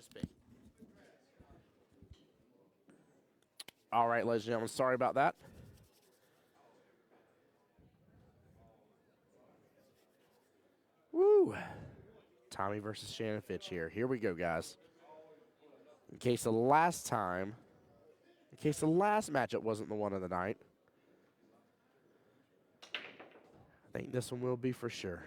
speak. All right, ladies and gentlemen, sorry about that. Woo! Tommy versus Shannon Fitch here. Here we go, guys. In case the last matchup wasn't the one of the night, I think this one will be for sure.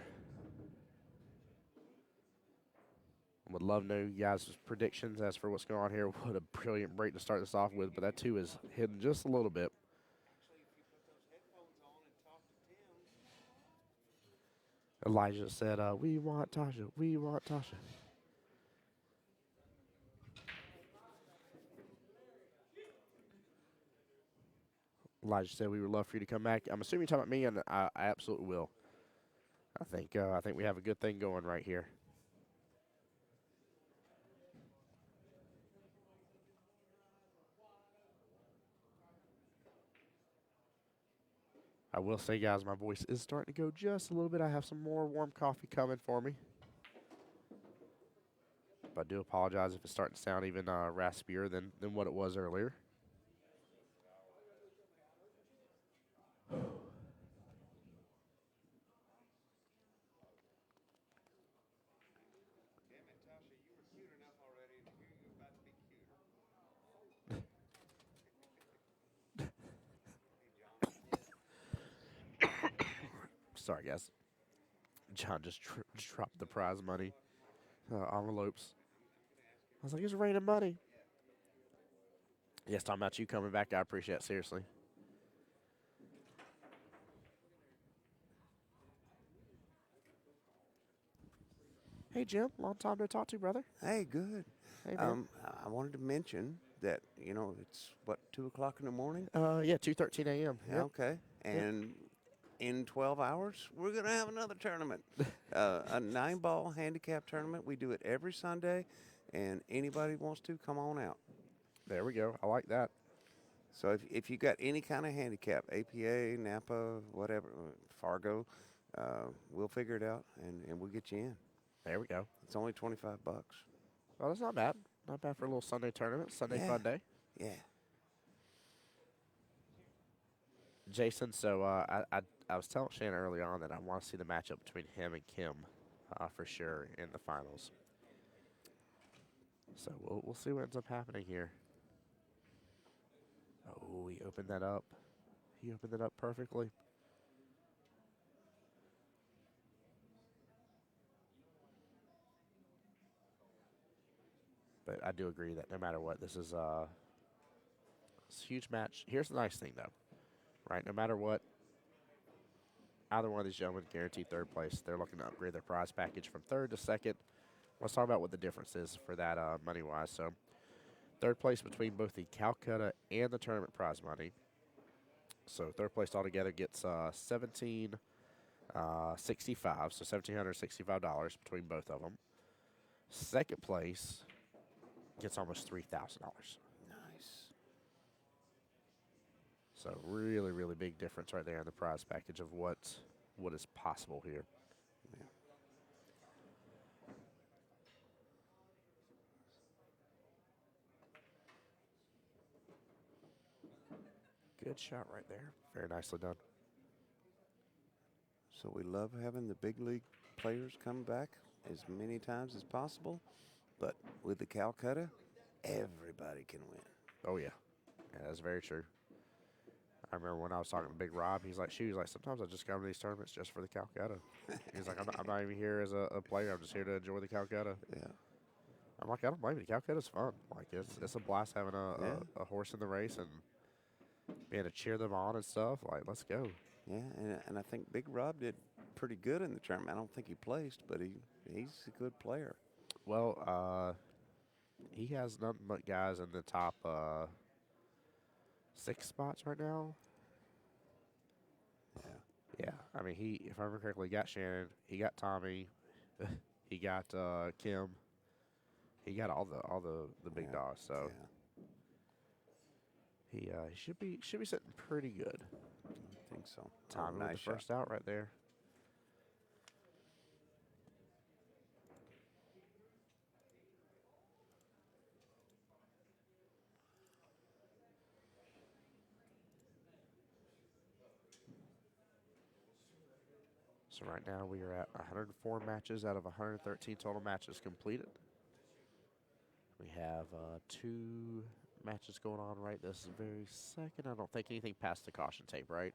Would love to know you guys' predictions as for what's going on here. What a brilliant break to start this off with, but that too is hidden just a little bit. Elijah said, we want Tasha. We want Tasha. Elijah said we would love for you to come back. I'm assuming you're talking about me, and I absolutely will. I think we have a good thing going right here. I will say, guys, my voice is starting to go just a little bit. I have some more warm coffee coming for me. But I do apologize if it's starting to sound even raspier than what it was earlier. Sorry, guys. John just dropped the prize money envelopes. I was like, it's raining money. Yes, talking about you coming back, I appreciate it, seriously. Hey, Jim. Long time no talk to, brother. Hey, good. Hey, man. I wanted to mention that, it's, what, 2 o'clock in the morning? Yeah, 2:13 a.m. Yep. Okay. And in 12 hours, we're going to have another tournament, a 9-ball handicap tournament. We do it every Sunday, and anybody wants to, come on out. There we go. I like that. So if you got any kind of handicap, APA, Napa, whatever, Fargo, we'll figure it out, and we'll get you in. There we go. It's only $25. Well, that's not bad. Not bad for a little Sunday tournament, Sunday fun day. Yeah. Jason, so I was telling Shannon early on that I want to see the matchup between him and Kim for sure in the finals. So we'll see what ends up happening here. Oh, he opened that up. He opened it up perfectly. But I do agree that no matter what, this is a huge match. Here's the nice thing, though, right? No matter what, either one of these gentlemen guaranteed third place. They're looking to upgrade their prize package from third to second. Let's talk about what the difference is for that money-wise. So third place between both the Calcutta and the tournament prize money. So third place altogether gets $1,765, so $1,765 between both of them. Second place gets almost $3,000. Nice. So really, really big difference right there in the prize package of what is possible here. Yeah. Good shot right there. Very nicely done. So we love having the big league players come back as many times as possible. But with the Calcutta, everybody can win. Oh, yeah. Yeah, that's very true. I remember when I was talking to Big Rob, he's like, sometimes I just come to these tournaments just for the Calcutta. He's like, I'm not even here as a player. I'm just here to enjoy the Calcutta. Yeah. I'm like, I don't blame you. The Calcutta's fun. Like, it's a blast having a horse in the race and being able to cheer them on and stuff. Like, let's go. Yeah, and I think Big Rob did pretty good in the tournament. I don't think he placed, but he's a good player. Well, he has nothing but guys in the top 6 spots right now. Yeah. Yeah, I mean, if I remember correctly, he got Shannon, he got Tommy, he got Kim, he got all the big dogs. So he should be sitting pretty good. I think so. Tommy nice with the first out right there. So right now we are at 104 matches out of 113 total matches completed. We have 2 matches going on right this very second. I don't think anything past the caution tape, right?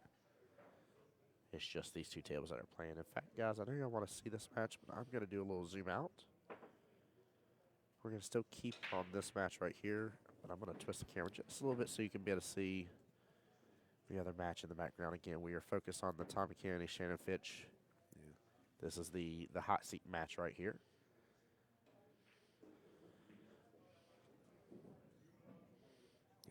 It's just these 2 tables that are playing. In fact, guys, I know y'all want to see this match, but I'm going to do a little zoom out. We're going to still keep on this match right here, but I'm going to twist the camera just a little bit so you can be able to see the other match in the background. Again, we are focused on the Tommy Kennedy, Shannon Fitch. Yeah. This is the hot seat match right here.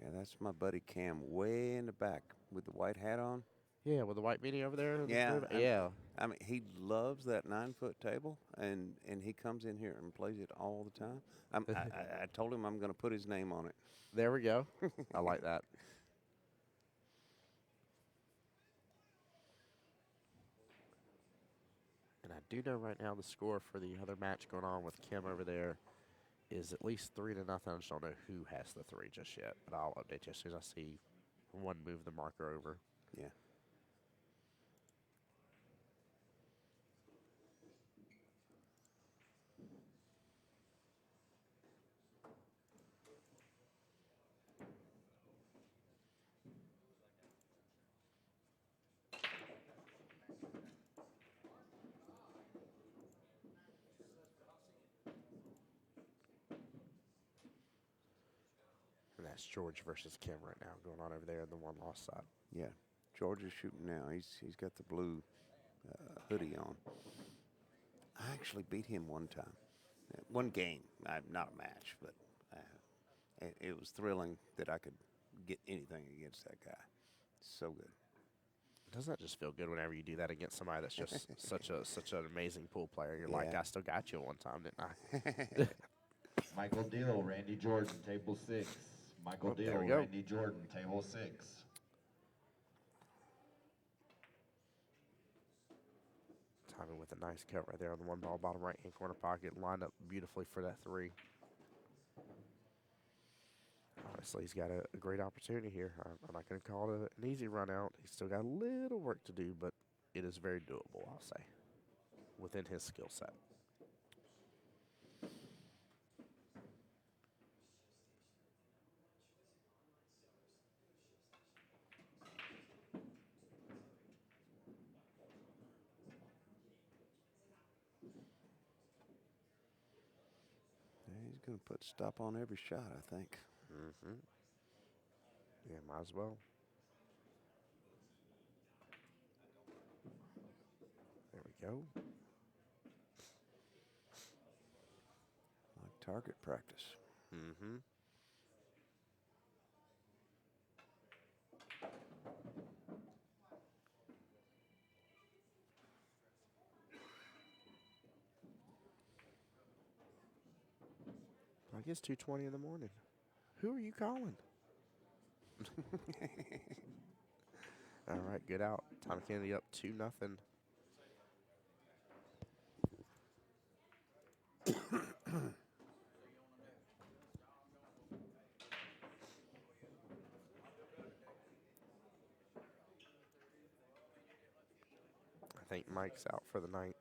Yeah, that's my buddy Cam way in the back with the white hat on. Yeah, with the white meeting over there. Yeah, Yeah. I mean, he loves that 9-foot table, and he comes in here and plays it all the time. I told him I'm going to put his name on it. There we go. I like that. And I do know right now the score for the other match going on with Kim over there is at least 3-0. I just don't know who has the 3 just yet, but I'll update you as soon as I see one move the marker over. Yeah. And that's George versus Kim right now going on over there in the one loss side. Yeah. George is shooting now. He's got the blue hoodie on. I actually beat him one time. One game. Not a match, but it was thrilling that I could get anything against that guy. So good. Doesn't that just feel good whenever you do that against somebody that's just such an amazing pool player? You're like, Yeah. I still got you one time, didn't I? Michael Deal, Randy Jordan, table 6. Michael Oh, there Deal, we go. Randy Jordan, table 6. Timing with a nice cut right there on the one ball, bottom right hand corner pocket, lined up beautifully for that 3. Honestly, he's got a great opportunity here. I'm not going to call it an easy run out. He's still got a little work to do, but it is very doable, I'll say, within his skill set. He's going to put stop on every shot, I think. Mm-hmm. Yeah, might as well. There we go. Like target practice. Mm-hmm. Like it's 2:20 in the morning. Who are you calling? All right, good out. Tommy Kennedy up 2-0. I think Mike's out for the night.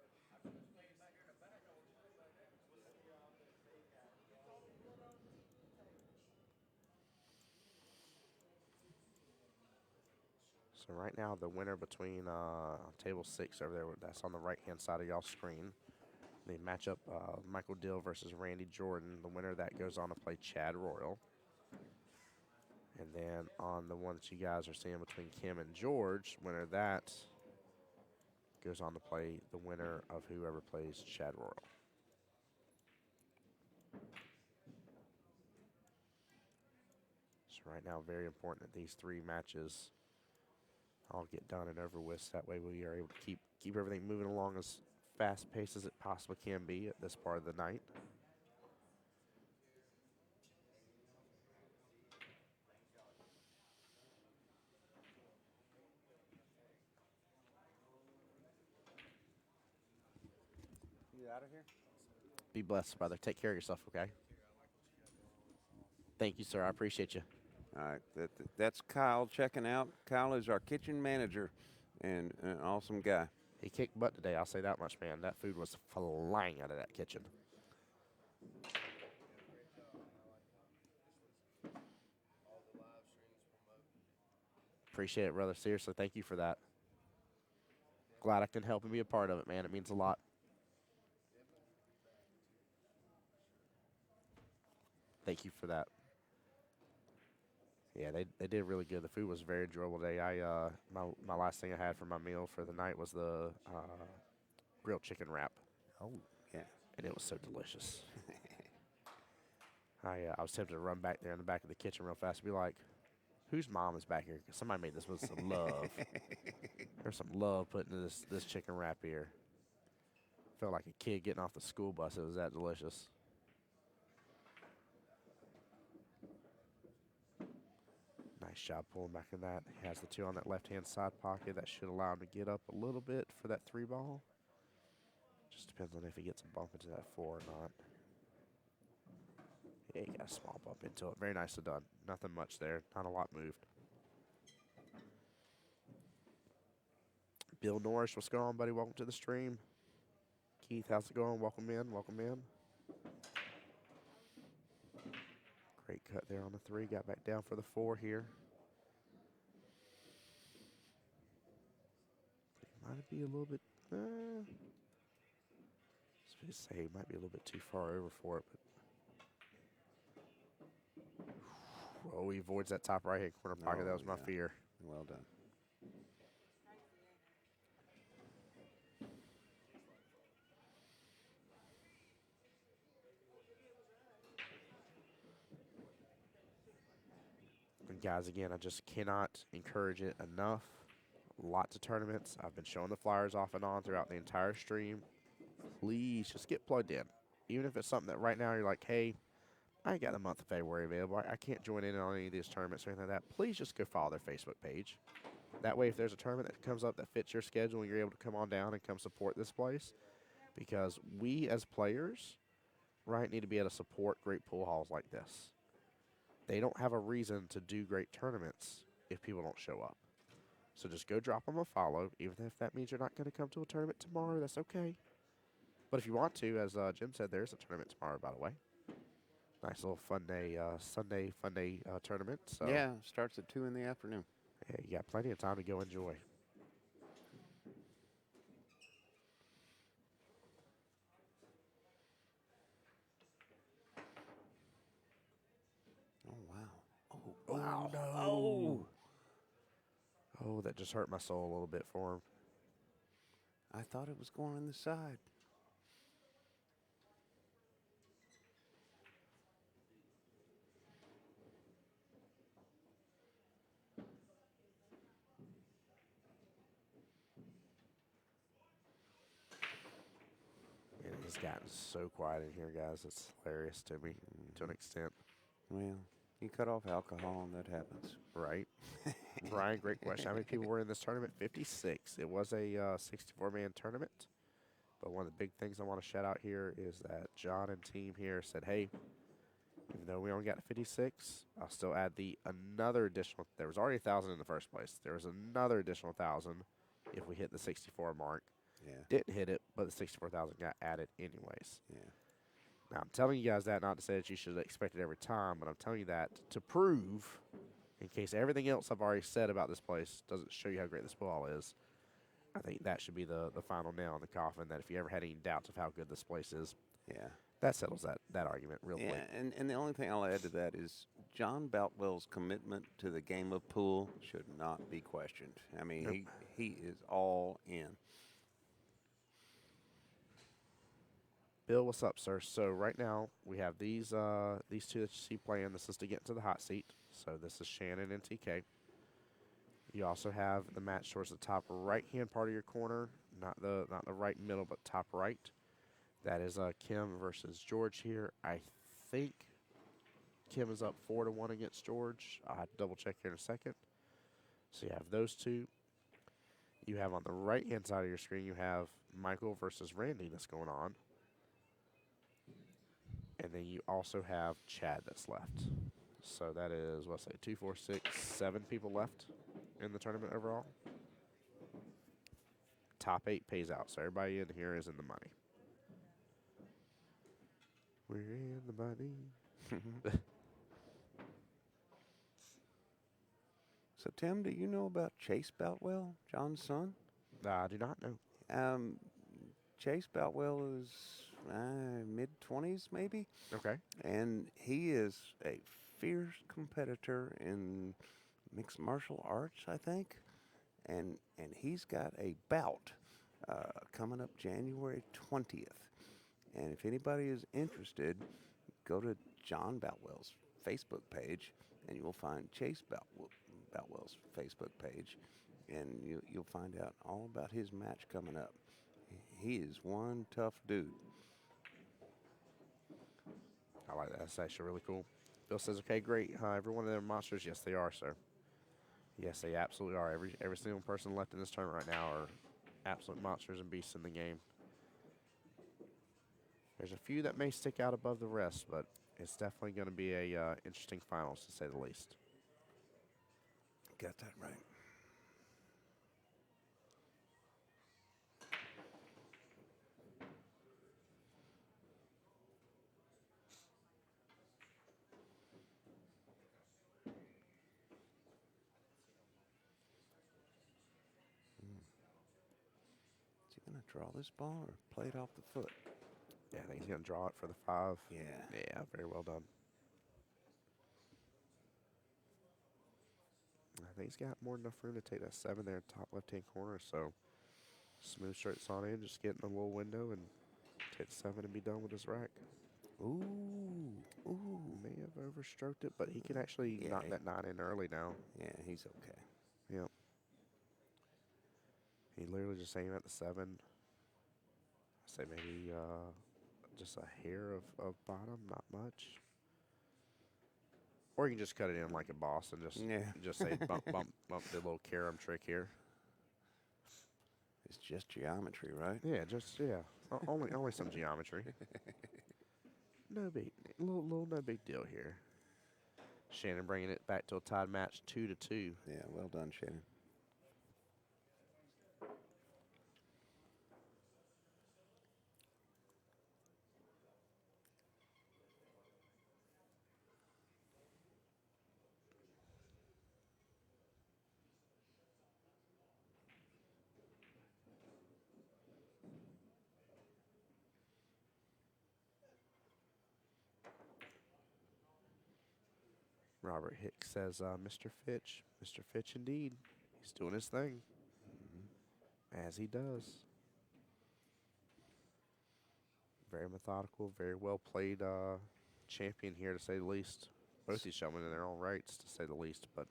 So right now, the winner between table 6 over there, that's on the right-hand side of y'all's screen. They match up Michael Dill versus Randy Jordan. The winner of that goes on to play Chad Royal. And then on the one that you guys are seeing between Kim and George, winner of that goes on to play the winner of whoever plays Chad Royal. So right now, very important that these 3 matches all get done and over with. So that way we are able to keep everything moving along as fast-paced as it possibly can be at this part of the night. You out of here? Be blessed, brother. Take care of yourself, okay? Thank you, sir. I appreciate you. All right, that's Kyle checking out. Kyle is our kitchen manager and an awesome guy. He kicked butt today, I'll say that much, man. That food was flying out of that kitchen. Appreciate it, brother. Seriously, thank you for that. Glad I can help and be a part of it, man. It means a lot. Thank you for that. Yeah, they did really good. The food was very enjoyable today. My last thing I had for my meal for the night was the grilled chicken wrap, Oh, yeah. and it was so delicious. I was tempted to run back there in the back of the kitchen real fast and be like, whose mom is back here? 'Cause somebody made this with some love. There's some love put into this chicken wrap here. Felt like a kid getting off the school bus. It was that delicious. Nice job pulling back in that. He has the two on that left-hand side pocket. That should allow him to get up a little bit for that 3-ball. Just depends on if he gets a bump into that 4 or not. Yeah, he got a small bump into it. Very nicely done. Nothing much there. Not a lot moved. Bill Norris, what's going on, buddy? Welcome to the stream. Keith, how's it going? Welcome in. Welcome in. Great cut there on the 3. Got back down for the 4 here. Might be a little bit. I was going to say he might be a little bit too far over for it, but. Oh, he avoids that top right-hand corner pocket. Oh, That was my yeah. fear. Well done. And guys, again, I just cannot encourage it enough. Lots of tournaments. I've been showing the flyers off and on throughout the entire stream. Please just get plugged in. Even if it's something that right now you're like, hey, I ain't got the month of February available. I can't join in on any of these tournaments or anything like that. Please just go follow their Facebook page. That way, if there's a tournament that comes up that fits your schedule, you're able to come on down and come support this place. Because we as players, right, need to be able to support great pool halls like this. They don't have a reason to do great tournaments if people don't show up. So just go drop them a follow, even if that means you're not going to come to a tournament tomorrow. That's okay. But if you want to, as Jim said, there's a tournament tomorrow, by the way. Nice little fun day, Sunday fun day tournament. So Yeah, starts at 2 in the afternoon. yeah, you got plenty of time to go enjoy. Oh, wow. Oh, wow. No. Oh, that just hurt my soul a little bit for him. I thought it was going on the side. It has gotten so quiet in here, guys. It's hilarious to me to an extent. Well, you cut off alcohol and that happens. Right. Brian, great question. How many people were in this tournament? 56. It was a 64-man tournament. But one of the big things I want to shout out here is that John and team here said, hey, even though we only got 56, I'll still add another additional. There was already 1,000 in the first place. There was another additional 1,000 if we hit the 64 mark. Yeah. Didn't hit it, but the 64,000 got added anyways. Yeah. Now, I'm telling you guys that not to say that you should expect it every time, but I'm telling you that to prove, in case everything else I've already said about this place doesn't show you how great this ball is, I think that should be the final nail in the coffin, that if you ever had any doubts of how good this place is, Yeah. that settles that argument real quick. Yeah, and the only thing I'll add to that is John Boutwell's commitment to the game of pool should not be questioned. I mean, Yep. he is all in. Bill, what's up, sir? So right now we have these two that you see playing. This is to get into the hot seat. So this is Shannon and TK. You also have the match towards the top right-hand part of your corner, not the right middle, but top right. That is Kim versus George here. I think Kim is up 4-1 against George. I'll have to double check here in a second. So you have those two. You have on the right-hand side of your screen, you have Michael versus Randy that's going on. And then you also have Chad that's left. So that is, what's that, 2, 4, 6, 7 people left in the tournament overall. top 8 pays out. So everybody in here is in the money. We're in the money. So, Tim, do you know about Chase Boutwell, John's son? I do not know. Chase Boutwell is mid-20s, maybe, Okay. and he is a fierce competitor in mixed martial arts, I think, and he's got a bout coming up January 20th. And if anybody is interested, go to John Boutwell's Facebook page, and you will find Chase Boutwell's Facebook page, and you'll find out all about his match coming up. He is one tough dude. I like that. That's actually really cool. Bill says, okay, great. Every one of them monsters? Yes, they are, sir. Yes, they absolutely are. Every single person left in this tournament right now are absolute monsters and beasts in the game. There's a few that may stick out above the rest, but it's definitely going to be a interesting finals, to say the least. Got that right. Is he going to draw this ball or play it off the foot? Yeah, I think he's going to draw it for the 5. Yeah. Yeah, very well done. I think he's got more than enough room to take that 7 there, top left-hand corner. So smooth straights on in, just get in the little window and take the 7 and be done with his rack. Ooh. May have overstroked it, but he can actually knock that 9 in early now. Yeah, he's okay. Yep. He literally just aimed at the 7. I say maybe just a hair of bottom, not much. Or you can just cut it in like a boss and just say bump the little carom trick here. It's just geometry, right? Yeah, only some geometry. No big deal here. Shannon bringing it back to a tied match, 2-2. Yeah, well done, Shannon. Robert Hicks says, Mr. Fitch. Mr. Fitch indeed. He's doing his thing. As he does. Very methodical, very well played champion here, to say the least. Both these gentlemen in their own rights, to say the least. But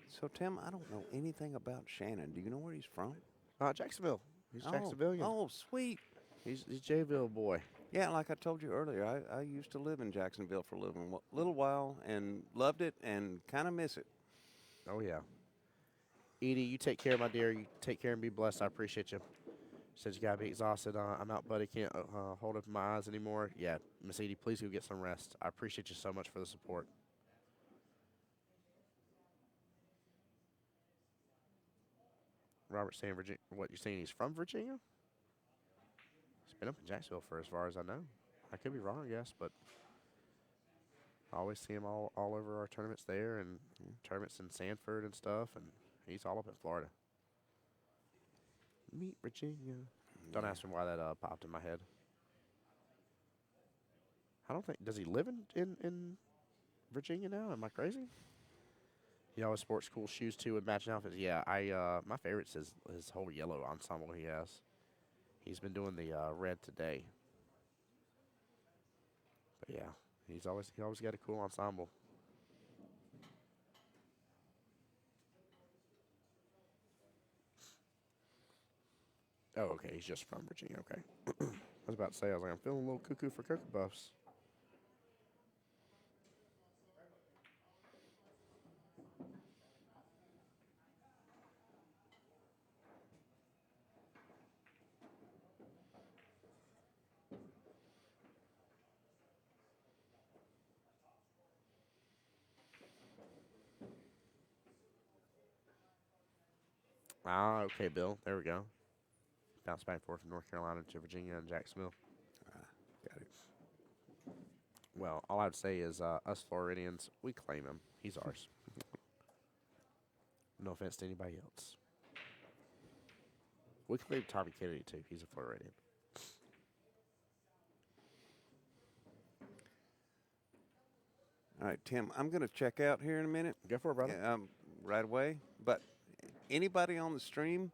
So, Tim, I don't know anything about Shannon. Do you know where he's from? Jacksonville. He's Jacksonvillian. Oh, sweet. He's Jayville boy. Yeah, like I told you earlier, I used to live in Jacksonville for a little while and loved it and kind of miss it. Oh, yeah. Edie, you take care, my dear. You take care and be blessed. I appreciate you. Said you got to be exhausted. I'm out, buddy. Can't hold up my eyes anymore. Yeah, Miss Edie, please go get some rest. I appreciate you so much for the support. Robert saying Virginia. What, you saying he's from Virginia? He's been up in Jacksonville for as far as I know. I could be wrong, I guess, but I always see him all over our tournaments there and tournaments in Sanford and stuff, and he's all up in Florida. Meet Virginia. Don't ask me why that popped in my head. I don't think, does he live in Virginia now? Am I crazy? He always sports cool shoes too with matching outfits. Yeah, my favorite's his whole yellow ensemble he has. He's been doing the red today. But yeah, he always got a cool ensemble. Oh, okay, he's just from Virginia. Okay. I was about to say, I was like, I'm feeling a little cuckoo for Cocoa Puffs. Ah, okay, Bill. There we go. Bounce back and forth from North Carolina to Virginia and Jacksonville. Got it. Well, all I'd say is us Floridians, we claim him. He's ours. No offense to anybody else. We claim Tommy Kennedy, too. He's a Floridian. All right, Tim, I'm going to check out here in a minute. Go for it, brother. Yeah, right away. But anybody on the stream,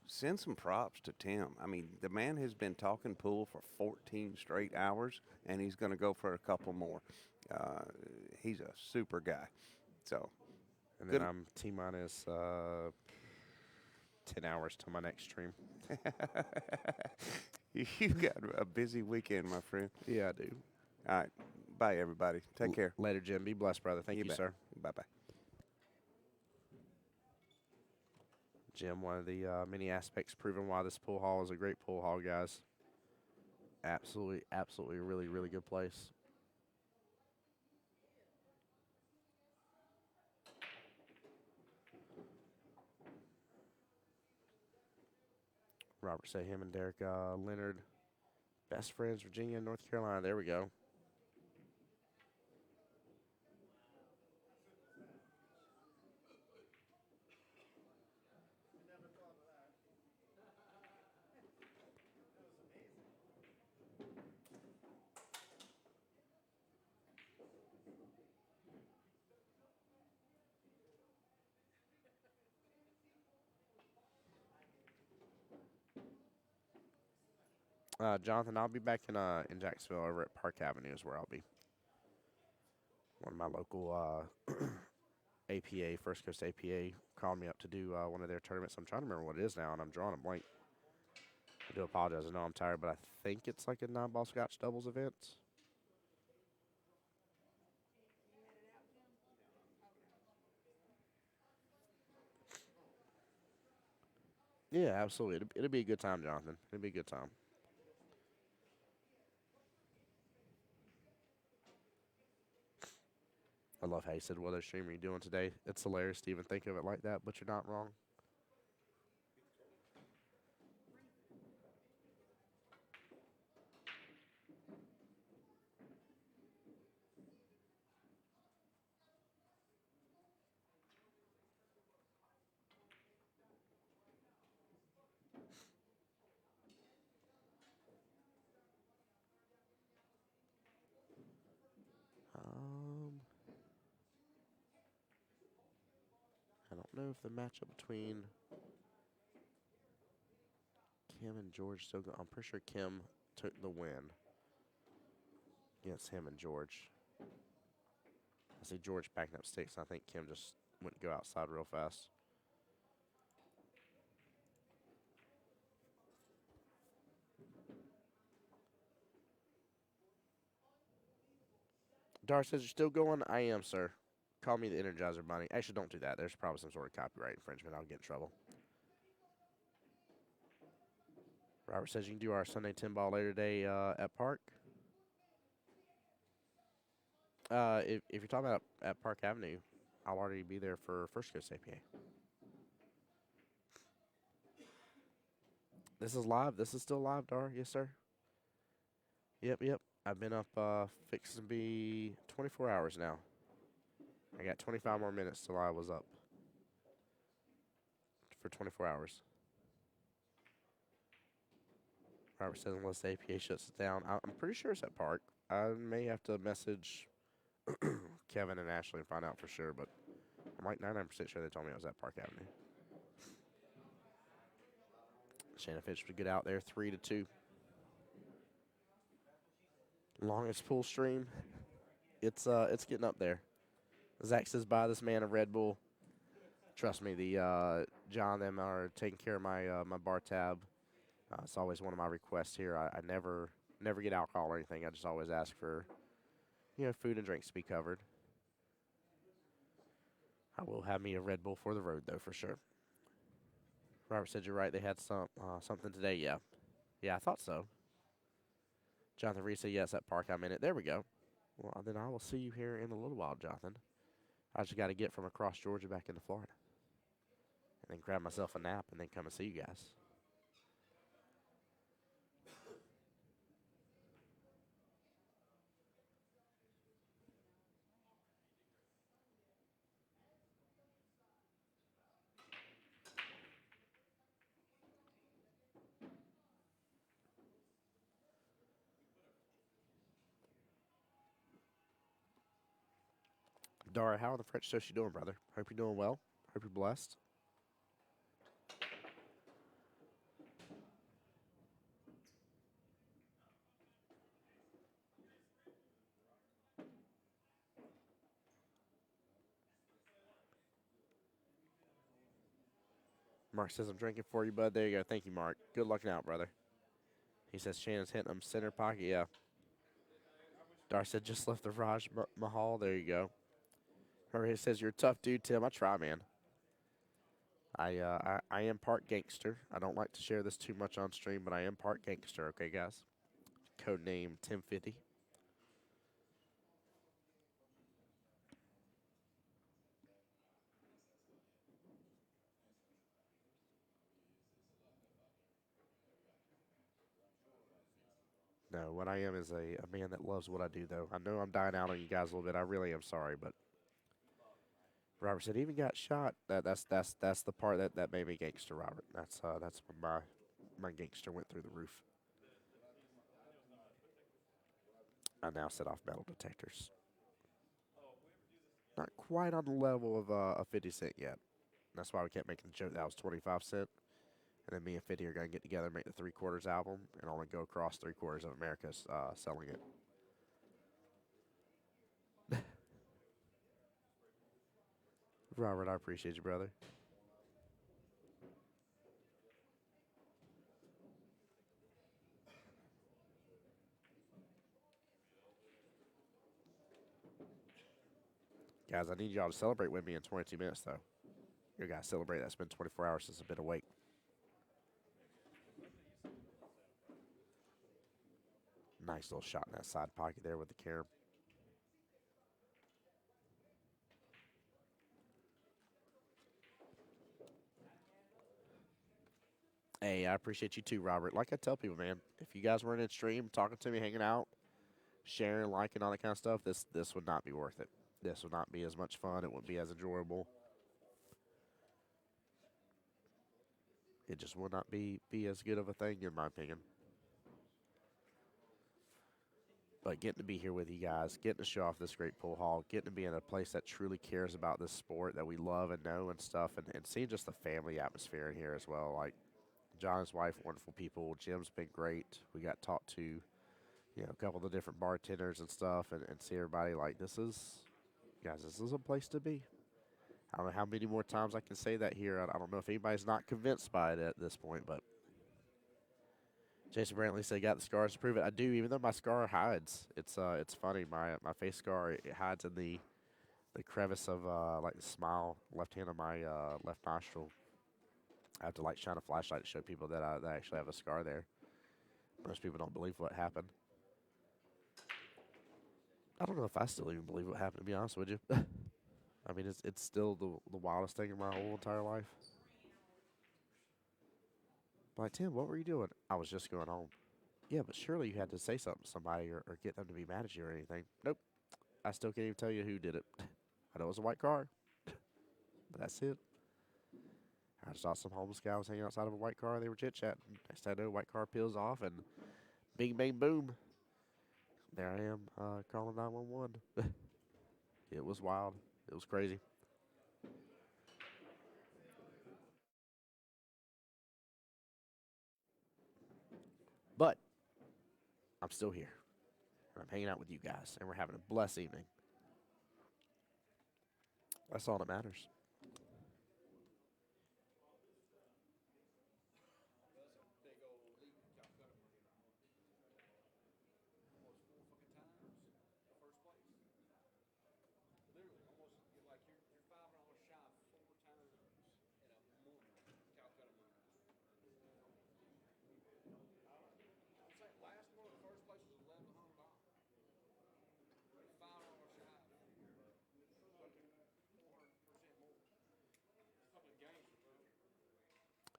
send some props to Tim. I mean, the man has been talking pool for 14 straight hours, and he's going to go for a couple more. He's a super guy. So, And then I'm T-minus 10 hours till my next stream. you got a busy weekend, my friend. Yeah, I do. All right. Bye, everybody. Take care. Later, Jim. Be blessed, brother. Thank you, bet. sir. Bye-bye. Jim, one of the many aspects proving why this pool hall is a great pool hall, guys. Absolutely, absolutely, really, really good place. Robert say him and Derek Leonard, best friends, Virginia and North Carolina. There we go. Jonathan, I'll be back in Jacksonville over at Park Avenue is where I'll be. One of my local APA, First Coast APA, called me up to do one of their tournaments. I'm trying to remember what it is now, and I'm drawing a blank. I do apologize. I know I'm tired, but I think it's like a 9-ball scotch doubles event. Yeah, absolutely. It'll be a good time, Jonathan. It'll be a good time. I love how you said, what other stream are you doing today? It's hilarious to even think of it like that, but you're not wrong. I don't know if the matchup between Kim and George still go. I'm pretty sure Kim took the win against him and George. I see George backing up sticks, and I think Kim just went to go outside real fast. Dar says you're still going. I am, sir. Call me the Energizer Bunny. Actually, don't do that. There's probably some sort of copyright infringement. I'll get in trouble. Robert says you can do our Sunday 10-ball later today at Park. If you're talking about at Park Avenue, I'll already be there for First Coast APA. This is live. This is still live, Dar. Yes, sir. Yep. I've been up fixing to be 24 hours now. I got 25 more minutes till I was up for 24 hours. Robert says unless the APA shuts it down. I'm pretty sure it's at Park. I may have to message Kevin and Ashley and find out for sure, but I'm like 99% sure they told me it was at Park Avenue. Shannon Fitch would get out there 3-2. Longest pool stream. It's getting up there. Zach says buy this man a Red Bull. Trust me, the John and them are taking care of my my bar tab. It's always one of my requests here. I never get alcohol or anything. I just always ask for, food and drinks to be covered. I will have me a Red Bull for the road, though, for sure. Robert said you're right. They had something today. Yeah, I thought so. Jonathan Reese said yes, at Park. I'm in it. There we go. Well, then I will see you here in a little while, Jonathan. I just got to get from across Georgia back into Florida. and then grab myself a nap and then come and see you guys. Dara, how are the French toast you doing, brother? Hope you're doing well. Hope you're blessed. Mark says, I'm drinking for you, bud. There you go. Thank you, Mark. Good looking out, brother. He says, Shannon's hitting him center pocket. Yeah. Dar said, just left the Raj Mahal. There you go. Jorge says, you're a tough dude, Tim. I try, man. I am part gangster. I don't like to share this too much on stream, but I am part gangster. Okay, guys? Code name Tim50. No, what I am is a man that loves what I do, though. I know I'm dying out on you guys a little bit. I really am sorry, but Robert said, even got shot. That's the part that made me gangster, Robert. That's when my gangster went through the roof. I now set off metal detectors. Not quite on the level of a 50 cent yet. That's why we kept making the joke that was 25 cent. And then me and 50 are going to get together and make the 3/4 album and only go across 3/4 of America selling it. Robert, I appreciate you, brother. Guys, I need y'all to celebrate with me in 22 minutes, though. You guys celebrate. That's been 24 hours since I've been awake. Nice little shot in that side pocket there with the carom. Hey, I appreciate you too, Robert. Like I tell people, man, if you guys weren't in stream, talking to me, hanging out, sharing, liking, all that kind of stuff, this would not be worth it. This would not be as much fun. It wouldn't be as enjoyable. It just would not be as good of a thing, in my opinion. But getting to be here with you guys, getting to show off this great pool hall, getting to be in a place that truly cares about this sport that we love and know and stuff, and seeing just the family atmosphere in here as well. Like John and his wife, wonderful people. Jim's been great. We got talked to, a couple of the different bartenders and stuff, and see everybody like this is a place to be. I don't know how many more times I can say that here. I don't know if anybody's not convinced by it at this point, but Jason Brantley said, "Got the scars to prove it." I do, even though my scar hides. It's funny. My face scar, it hides in the crevice of like the smile left hand of my left nostril. I have to like shine a flashlight to show people that I actually have a scar there. Most people don't believe what happened. I don't know if I still even believe what happened, to be honest with you. I mean, it's still the wildest thing in my whole entire life. Like, Tim, what were you doing? I was just going home. Yeah, but surely you had to say something to somebody or get them to be mad at you or anything. Nope. I still can't even tell you who did it. I know it was a white car, but that's it. I just saw some homeless guy was hanging outside of a white car. They were chit-chatting. Next thing I know, white car peels off, and bing, bang, boom. There I am calling 911. It was wild. It was crazy. But I'm still here, and I'm hanging out with you guys, and we're having a blessed evening. That's all that matters.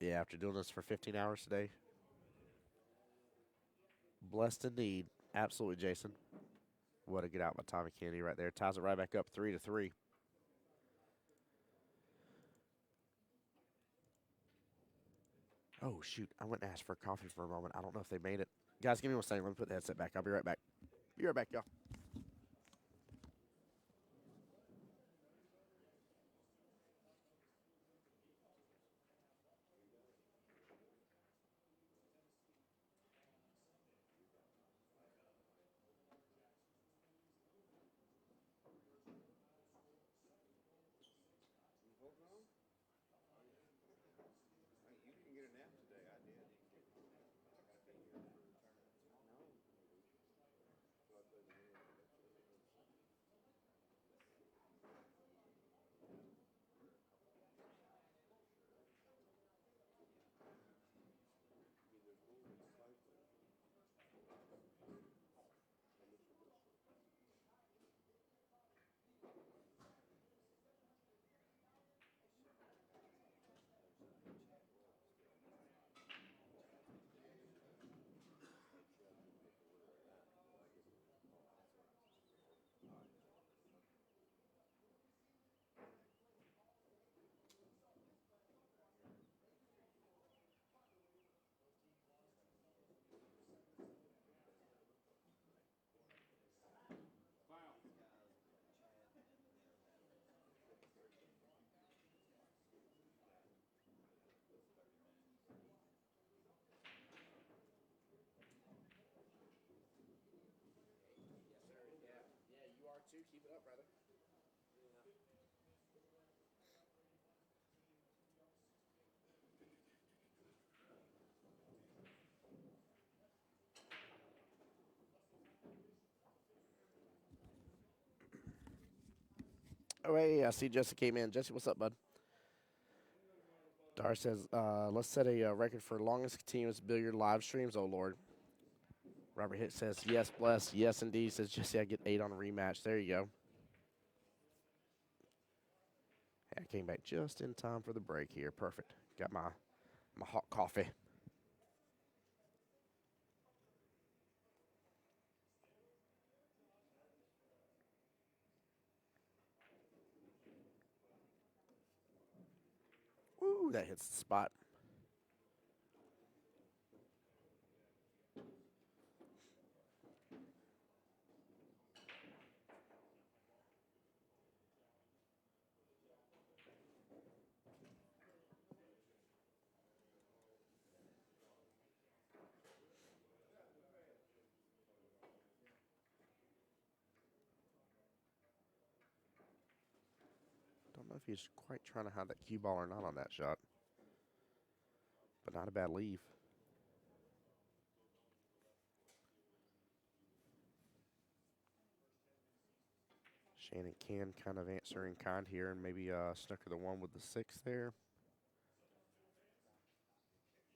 Yeah, after doing this for 15 hours today. Blessed indeed. Absolutely, Jason. What a get out by Tommy Kennedy right there. Ties it right back up 3-3. Oh, shoot. I went and asked for coffee for a moment. I don't know if they made it. Guys, give me 1 second. Let me put the headset back. I'll be right back. Be right back, y'all. Yeah, you are too. Keep it up, brother. Oh, hey, I see Jesse came in. Jesse, what's up, bud? Dar says, let's set a record for longest continuous billiard live streams. Oh, Lord. Robert Hicks says, yes, bless. Yes, indeed. Says Jesse, I get 8 on a rematch. There you go. Hey, I came back just in time for the break here. Perfect. Got my hot coffee. Woo, that hits the spot. Don't know if he's quite trying to hide that cue ball or not on that shot. But not a bad leave. Shannon can kind of answer in kind here and maybe snooker the 1 with the 6 there.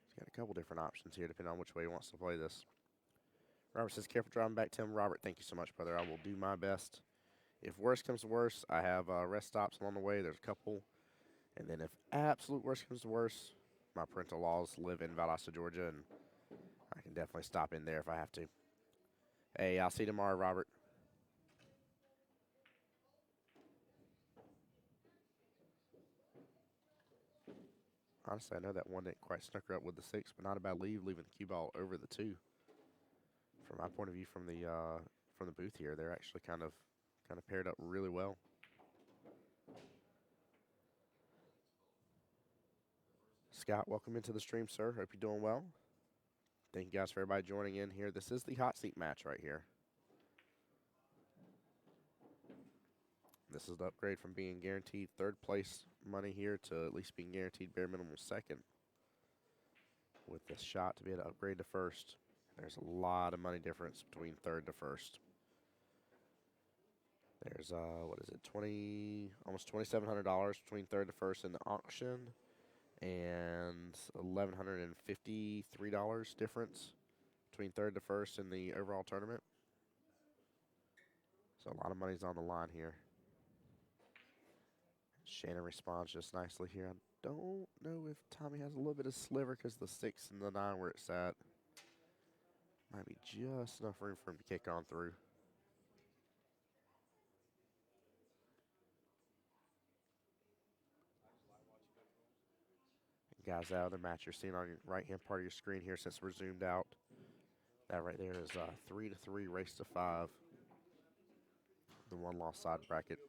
He's got a couple different options here depending on which way he wants to play this. Robert says, careful driving back, Tim. Robert, thank you so much, brother. I will do my best. If worst comes to worst, I have rest stops along the way. There's a couple. And then if absolute worst comes to worst, my parental laws live in Valdosta, Georgia, and I can definitely stop in there if I have to. Hey, I'll see you tomorrow, Robert. Honestly, I know that 1 didn't quite snooker up with the 6, but not a bad leave, leaving the cue ball over the 2. From my point of view, from the booth here, they're actually kind of paired up really well. Scott, welcome into the stream, sir. Hope you're doing well. Thank you guys for everybody joining in here. This is the hot seat match right here. This is the upgrade from being guaranteed 3rd place money here to at least being guaranteed bare minimum 2nd. With this shot to be able to upgrade to 1st. There's a lot of money difference between 3rd to 1st. There's what is it, almost $2,700 between 3rd to 1st in the auction, and $1,153 difference between 3rd to 1st in the overall tournament. So a lot of money's on the line here. Shannon responds just nicely here. I don't know if Tommy has a little bit of sliver because the 6 and the 9 where it's at. Might be just enough room for him to kick on through. Guys, out of the match you're seeing on your right-hand part of your screen here since we're zoomed out. That right there is 3-3, race to 5. The one-loss side bracket.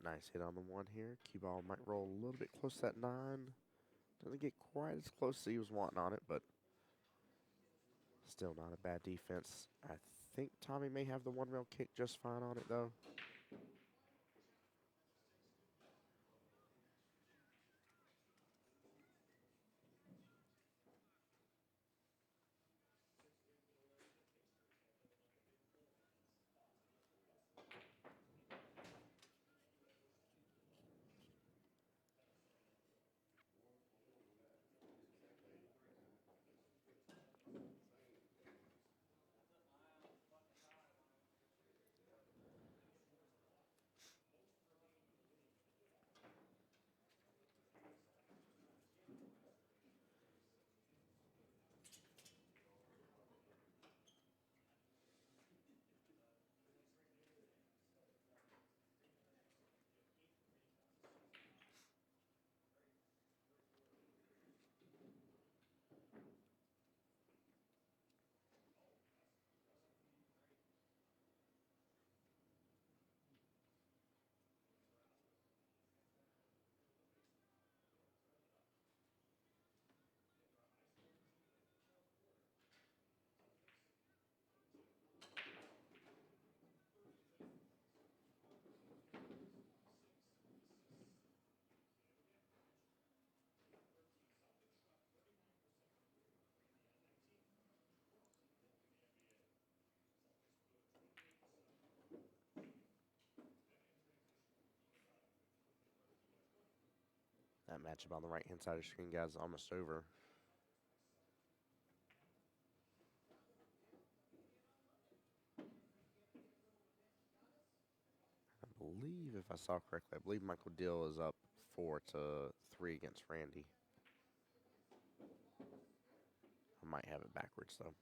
Nice hit on the one here. Cue ball might roll a little bit close to that 9. Doesn't get quite as close as he was wanting on it, but still not a bad defense. I think Tommy may have the one-rail kick just fine on it, though. That matchup on the right-hand side of the screen, guys, is almost over. I believe, if I saw correctly, I believe Michael Dill is up 4-3 against Randy. I might have it backwards, though.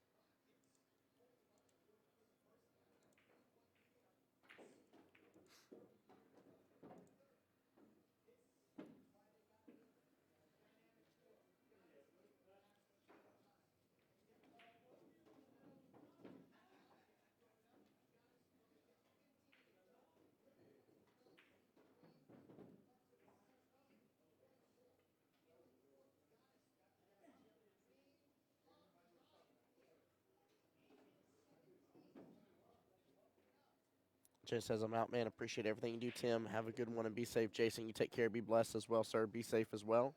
Shane says, I'm out, man. Appreciate everything you do, Tim. Have a good one and be safe. Jason, you take care. Be blessed as well, sir. Be safe as well.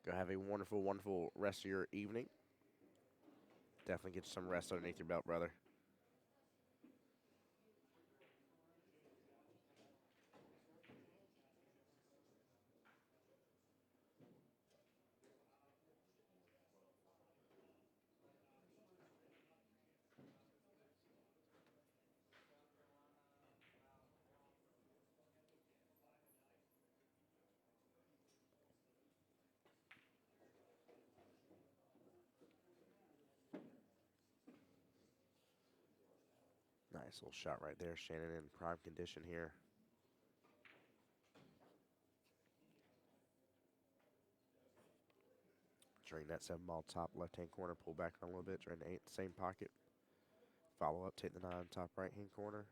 Go have a wonderful, wonderful rest of your evening. Definitely get some rest underneath your belt, brother. Nice little shot right there. Shannon in prime condition here. Drain that 7-ball top left-hand corner. Pull back on a little bit. Drain the 8 same pocket. Follow up. Take the 9 top right-hand corner.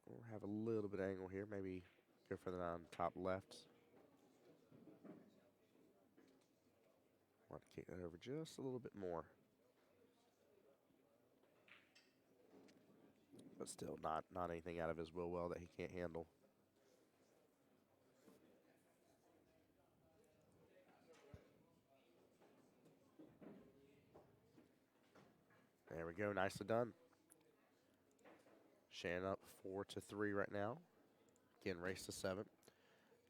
We'll have a little bit of angle here. Maybe go for the 9 top left. Want to kick that over just a little bit more. But still not anything out of his will well that he can't handle. There we go. Nicely done. Shannon up 4-3 right now. Again, race to 7.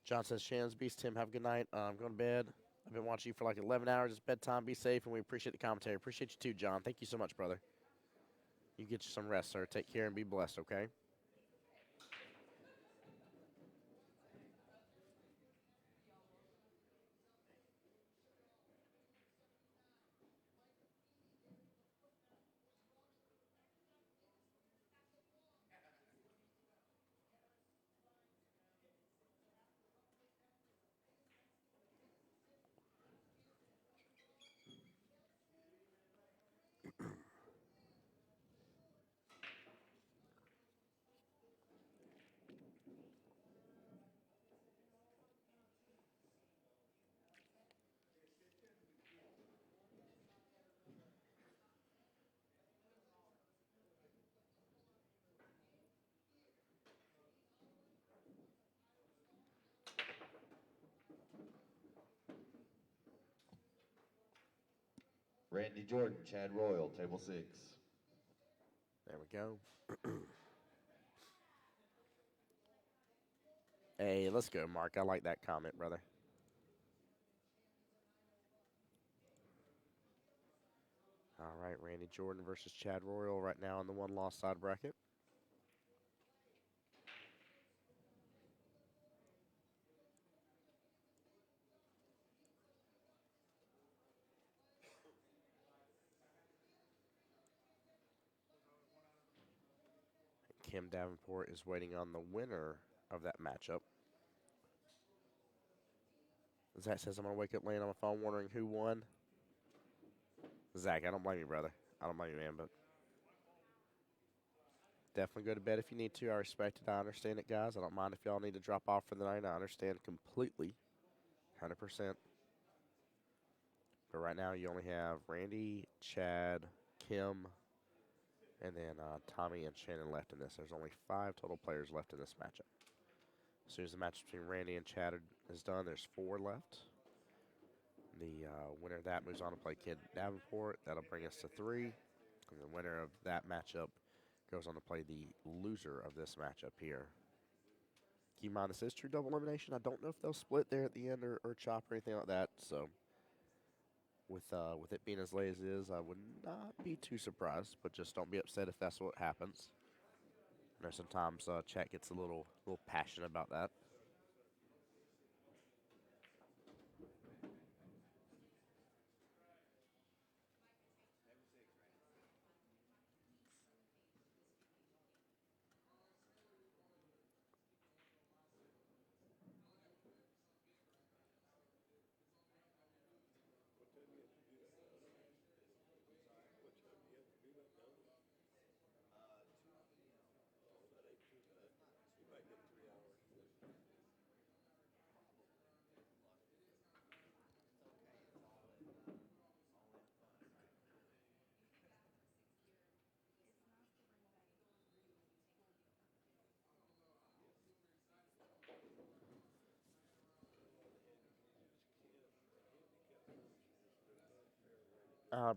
John says, Shannon's beast. Tim, have a good night. I'm going to bed. I've been watching you for like 11 hours. It's bedtime. Be safe, and we appreciate the commentary. Appreciate you too, John. Thank you so much, brother. You get you some rest, sir. Take care and be blessed, okay? Randy Jordan, Chad Royal, table 6. There we go. Hey, let's go, Mark. I like that comment, brother. All right, Randy Jordan versus Chad Royal right now on the one-loss side bracket. Kim Davenport is waiting on the winner of that matchup. Zach says, I'm going to wake up laying on my phone wondering who won. Zach, I don't blame you, brother. I don't blame you, man, but definitely go to bed if you need to. I respect it. I understand it, guys. I don't mind if y'all need to drop off for the night. I understand completely, 100%. But right now, you only have Randy, Chad, Kim, and then Tommy and Shannon left in this. There's only 5 total players left in this matchup. As soon as the match between Randy and Chad is done, there's 4 left. The winner of that moves on to play Kid Davenport. That'll bring us to 3. And the winner of that matchup goes on to play the loser of this matchup here. Keep in mind, this is true double elimination. I don't know if they'll split there at the end or chop or anything like that. So with it being as late as it is, I would not be too surprised. But just don't be upset if that's what happens. I know sometimes chat gets a little passionate about that.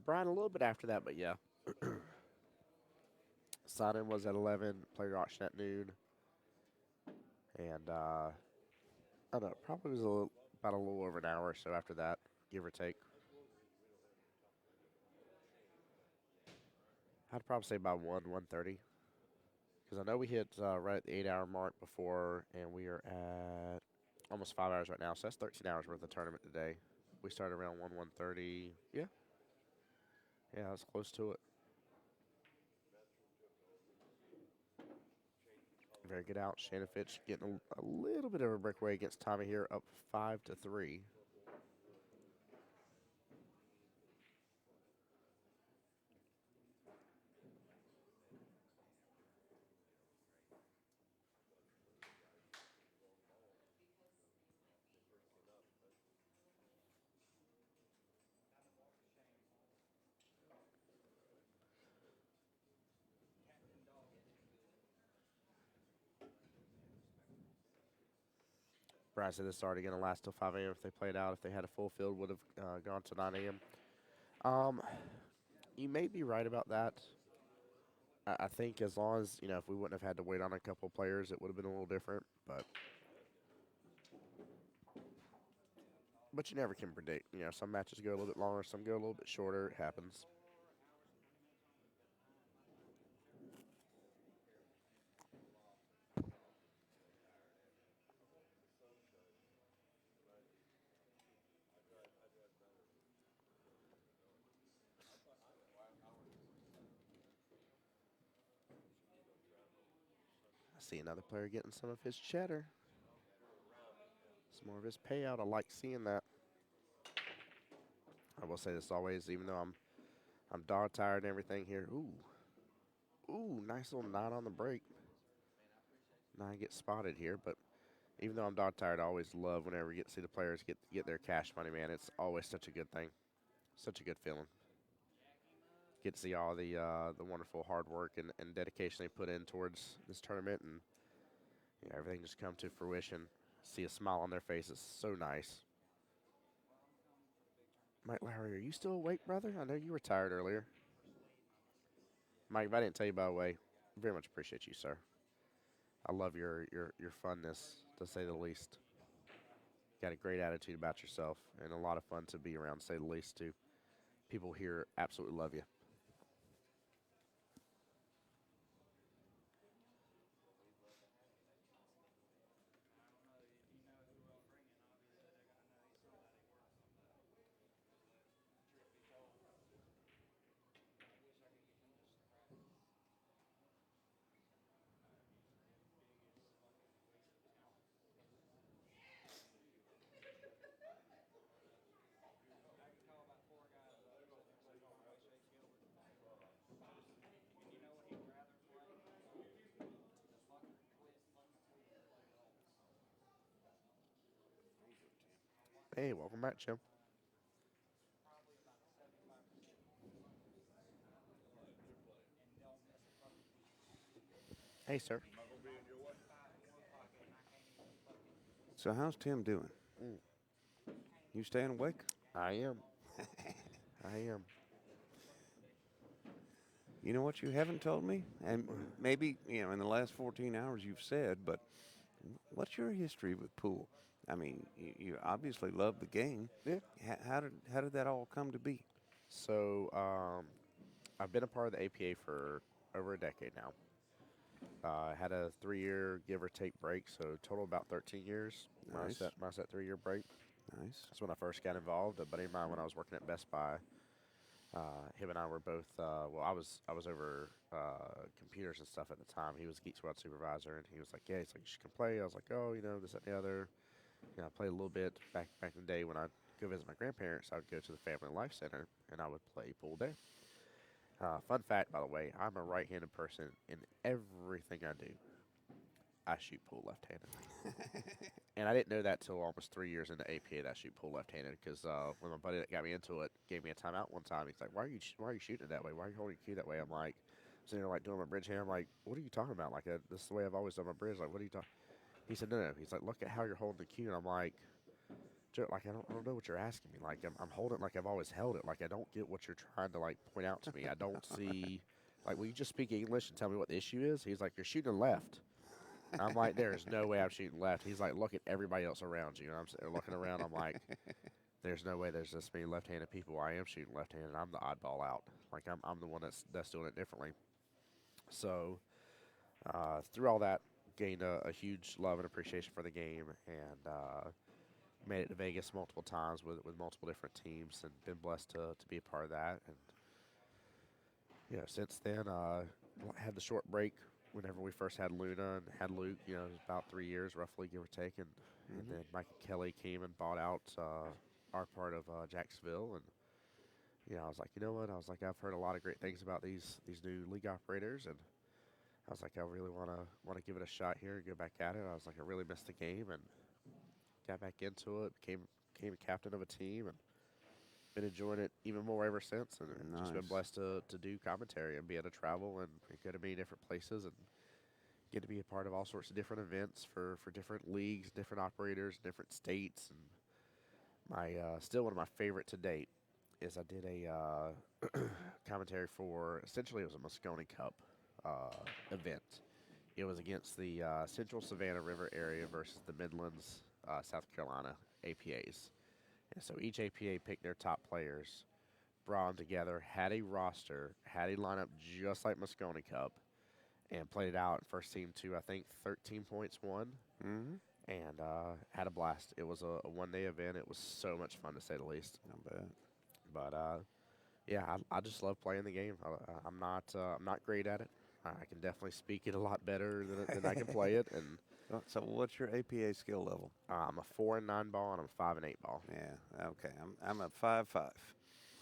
Brian a little bit after that, but yeah. Sign-in was at 11, player auction at noon, and I don't know, probably was about a little over an hour or so after that, give or take. I'd probably say by 1:30, because I know we hit right at the 8-hour mark before, and we are at almost 5 hours right now, so that's 13 hours worth of tournament today. We started around 1:30. Yeah, yeah, I was close to it. Very good out. Shannon Fitch getting a little bit of a breakaway against Tommy here, up 5-3. Brian said this is already going to last till 5 a.m. if they played out. If they had a full field, would have gone to 9 a.m. Um, you may be right about that. I think as long as, if we wouldn't have had to wait on a couple of players, it would have been a little different. But you never can predict. Some matches go a little bit longer, some go a little bit shorter. It happens. I see another player getting some of his cheddar. Some more of his payout. I like seeing that. I will say this always, even though I'm dog tired and everything here. Ooh, nice little 9 on the break. 9 gets spotted here, but even though I'm dog tired, I always love whenever we get to see the players get their cash money, man. It's always such a good thing, such a good feeling. Get to see all the wonderful hard work and dedication they put in towards this tournament, and everything just come to fruition. See a smile on their faces, so nice. Mike Lowry, are you still awake, brother? I know you were tired earlier. Mike, if I didn't tell you by the way, very much appreciate you, sir. I love your funness, to say the least. Got a great attitude about yourself, and a lot of fun to be around, to say the least, too. People here absolutely love you. Hey, welcome back, Jim. Hey, sir. So how's Tim doing? Mm, You staying awake? I am. I am. You know what you haven't told me? And maybe, in the last 14 hours you've said, but what's your history with pool? I mean, you obviously love the game. Yeah. How did that all come to be? So, I've been a part of the APA for over a decade now. I had a 3-year give or take break, so total about 13 years. Nice. Minus that 3-year break. Nice. That's when I first got involved. A buddy of mine, when I was working at Best Buy, him and I were both. Well, I was over computers and stuff at the time. He was Geek Squad supervisor, and he was like, "Yeah, he's like, you should come play." I was like, "Oh, this that, and the other." I played a little bit back in the day when I'd go visit my grandparents. I would go to the Family Life Center, and I would play pool there. Fun fact, by the way, I'm a right-handed person in everything I do. I shoot pool left-handed. And I didn't know that till almost 3 years into APA that I shoot pool left-handed because when my buddy that got me into it gave me a timeout one time, he's like, "Why are you shooting it that way? Why are you holding your cue that way?" I'm like, sitting there like doing my bridge hand. I'm like, "What are you talking about? Like this is the way I've always done my bridge. Like, what are you talking?" He said, "No, no." He's like, "Look at how you're holding the cue." And I'm like, Joe, like I don't know what you're asking me. Like I'm holding it like I've always held it. Like I don't get what you're trying to like point out to me. I don't see. Like, will you just speak English and tell me what the issue is? He's like, you're shooting left. I'm like, there's no way I'm shooting left. He's like, look at everybody else around you. And I'm sitting there looking around. I'm like, there's no way there's this many left-handed people. I am shooting left-handed. I'm the oddball out. Like I'm the one that's doing it differently. So through all that, gained a huge love and appreciation for the game, and made it to Vegas multiple times with multiple different teams, and been blessed to be a part of that. And since then, had the short break whenever we first had Luna and had Luke. It was about 3 years roughly, give or take, and then Mike and Kelly came and bought out our part of Jacksonville, and I was like, you know what? I was like, I've heard a lot of great things about these new league operators, and I was like, I really want to give it a shot here and go back at it. I was like, I really missed the game and got back into it. Became a captain of a team and been enjoying it even more ever since. And just been blessed to do commentary and be able to travel and go to many different places and get to be a part of all sorts of different events for different leagues, different operators, different states. And my still one of my favorite to date is I did a commentary for, essentially it was a Moscone Cup event. It was against the Central Savannah River area versus the Midlands, South Carolina APAs. And so each APA picked their top players, brought them together, had a roster, had a lineup just like Moscone Cup, and played it out. First team to, I think, 13 points won, and had a blast. It was a one-day event. It was so much fun, to say the least. Not bad. But yeah, I just love playing the game. I'm not great at it. I can definitely speak it a lot better than I can play it. And So what's your APA skill level? I'm a 4 and 9 ball, and I'm a 5 and 8 ball. Yeah, okay. I'm a 5-5.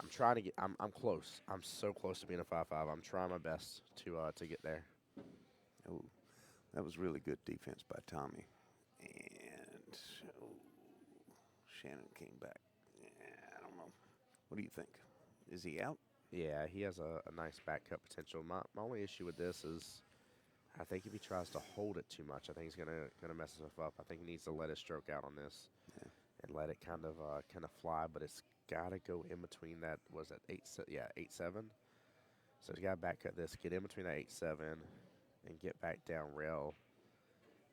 I'm trying to get. I'm close. I'm so close to being a 5-5. I'm trying my best to get there. Oh, that was really good defense by Tommy. And Shannon came back. Yeah, I don't know. What do you think? Is he out? Yeah, he has a nice back cut potential. My only issue with this is, I think if he tries to hold it too much, I think he's gonna mess himself up. I think he needs to let his stroke out on this, and let it kind of fly. But it's got to go in between that. Was it 8-7? So he's got to back cut this, get in between that 8-7, and get back down rail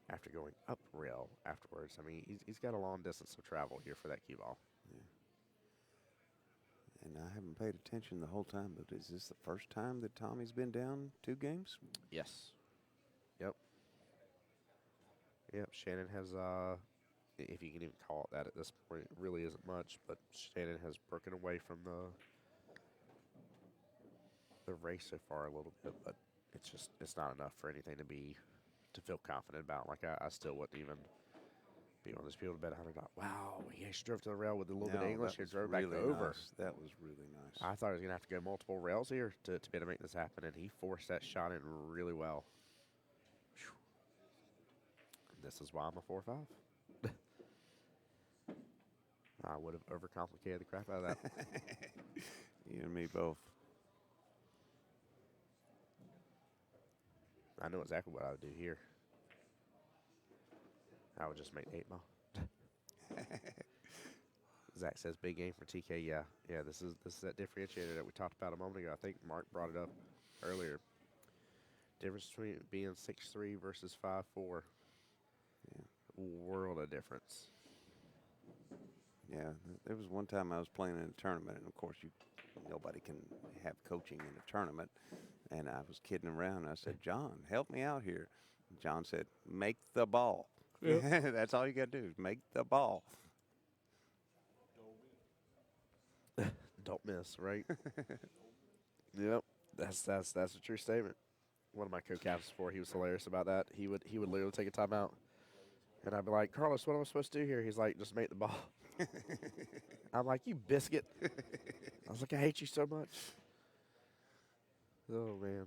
after going up rail afterwards. I mean, he's got a long distance of travel here for that cue ball. And I haven't paid attention the whole time, but is this the first time that Tommy's been down 2 games? Yes. Yep. Shannon has, if you can even call it that at this point, it really isn't much, but Shannon has broken away from the race so far a little bit, but it's not enough for anything to feel confident about. Like I still wouldn't even be one of those people to bet $100. Wow, he actually drove to the rail with a little bit of English and drove back over. Nice. That was really nice. I thought he was going to have to go multiple rails here to be able to make this happen, and he forced that shot in really well. This is why I'm a 4-5. I would have overcomplicated the crap out of that. You and me both. I know exactly what I would do here. I would just make 8 ball. Zach says big game for TK. Yeah. This is that differentiator that we talked about a moment ago. I think Mark brought it up earlier. Difference between being 6'3" versus 5'4". World of difference. Yeah, there was one time I was playing in a tournament, and of course nobody can have coaching in a tournament. And I was kidding around. I said, John, help me out here. John said, make the ball. Yep. That's all you got to do is make the ball. Don't miss, right? Yep, that's a true statement. One of my co-captains before, he was hilarious about that. He would literally take a timeout, and I'd be like, Carlos, what am I supposed to do here? He's like, just make the ball. I'm like, you biscuit. I was like, I hate you so much. Oh, man.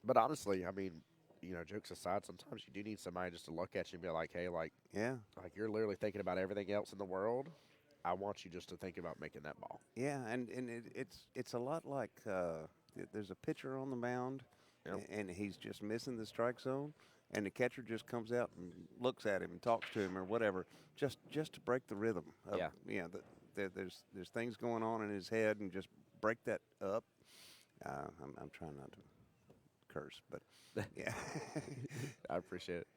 But honestly, I mean, jokes aside, sometimes you do need somebody just to look at you and be like, hey, like you're literally thinking about everything else in the world. I want you just to think about making that ball. Yeah, and it's a lot like there's a pitcher on the mound, and he's just missing the strike zone, and the catcher just comes out and looks at him and talks to him or whatever, just to break the rhythm. Of, Yeah. there's things going on in his head, and just break that up. I'm trying not to curse, but yeah. I appreciate it.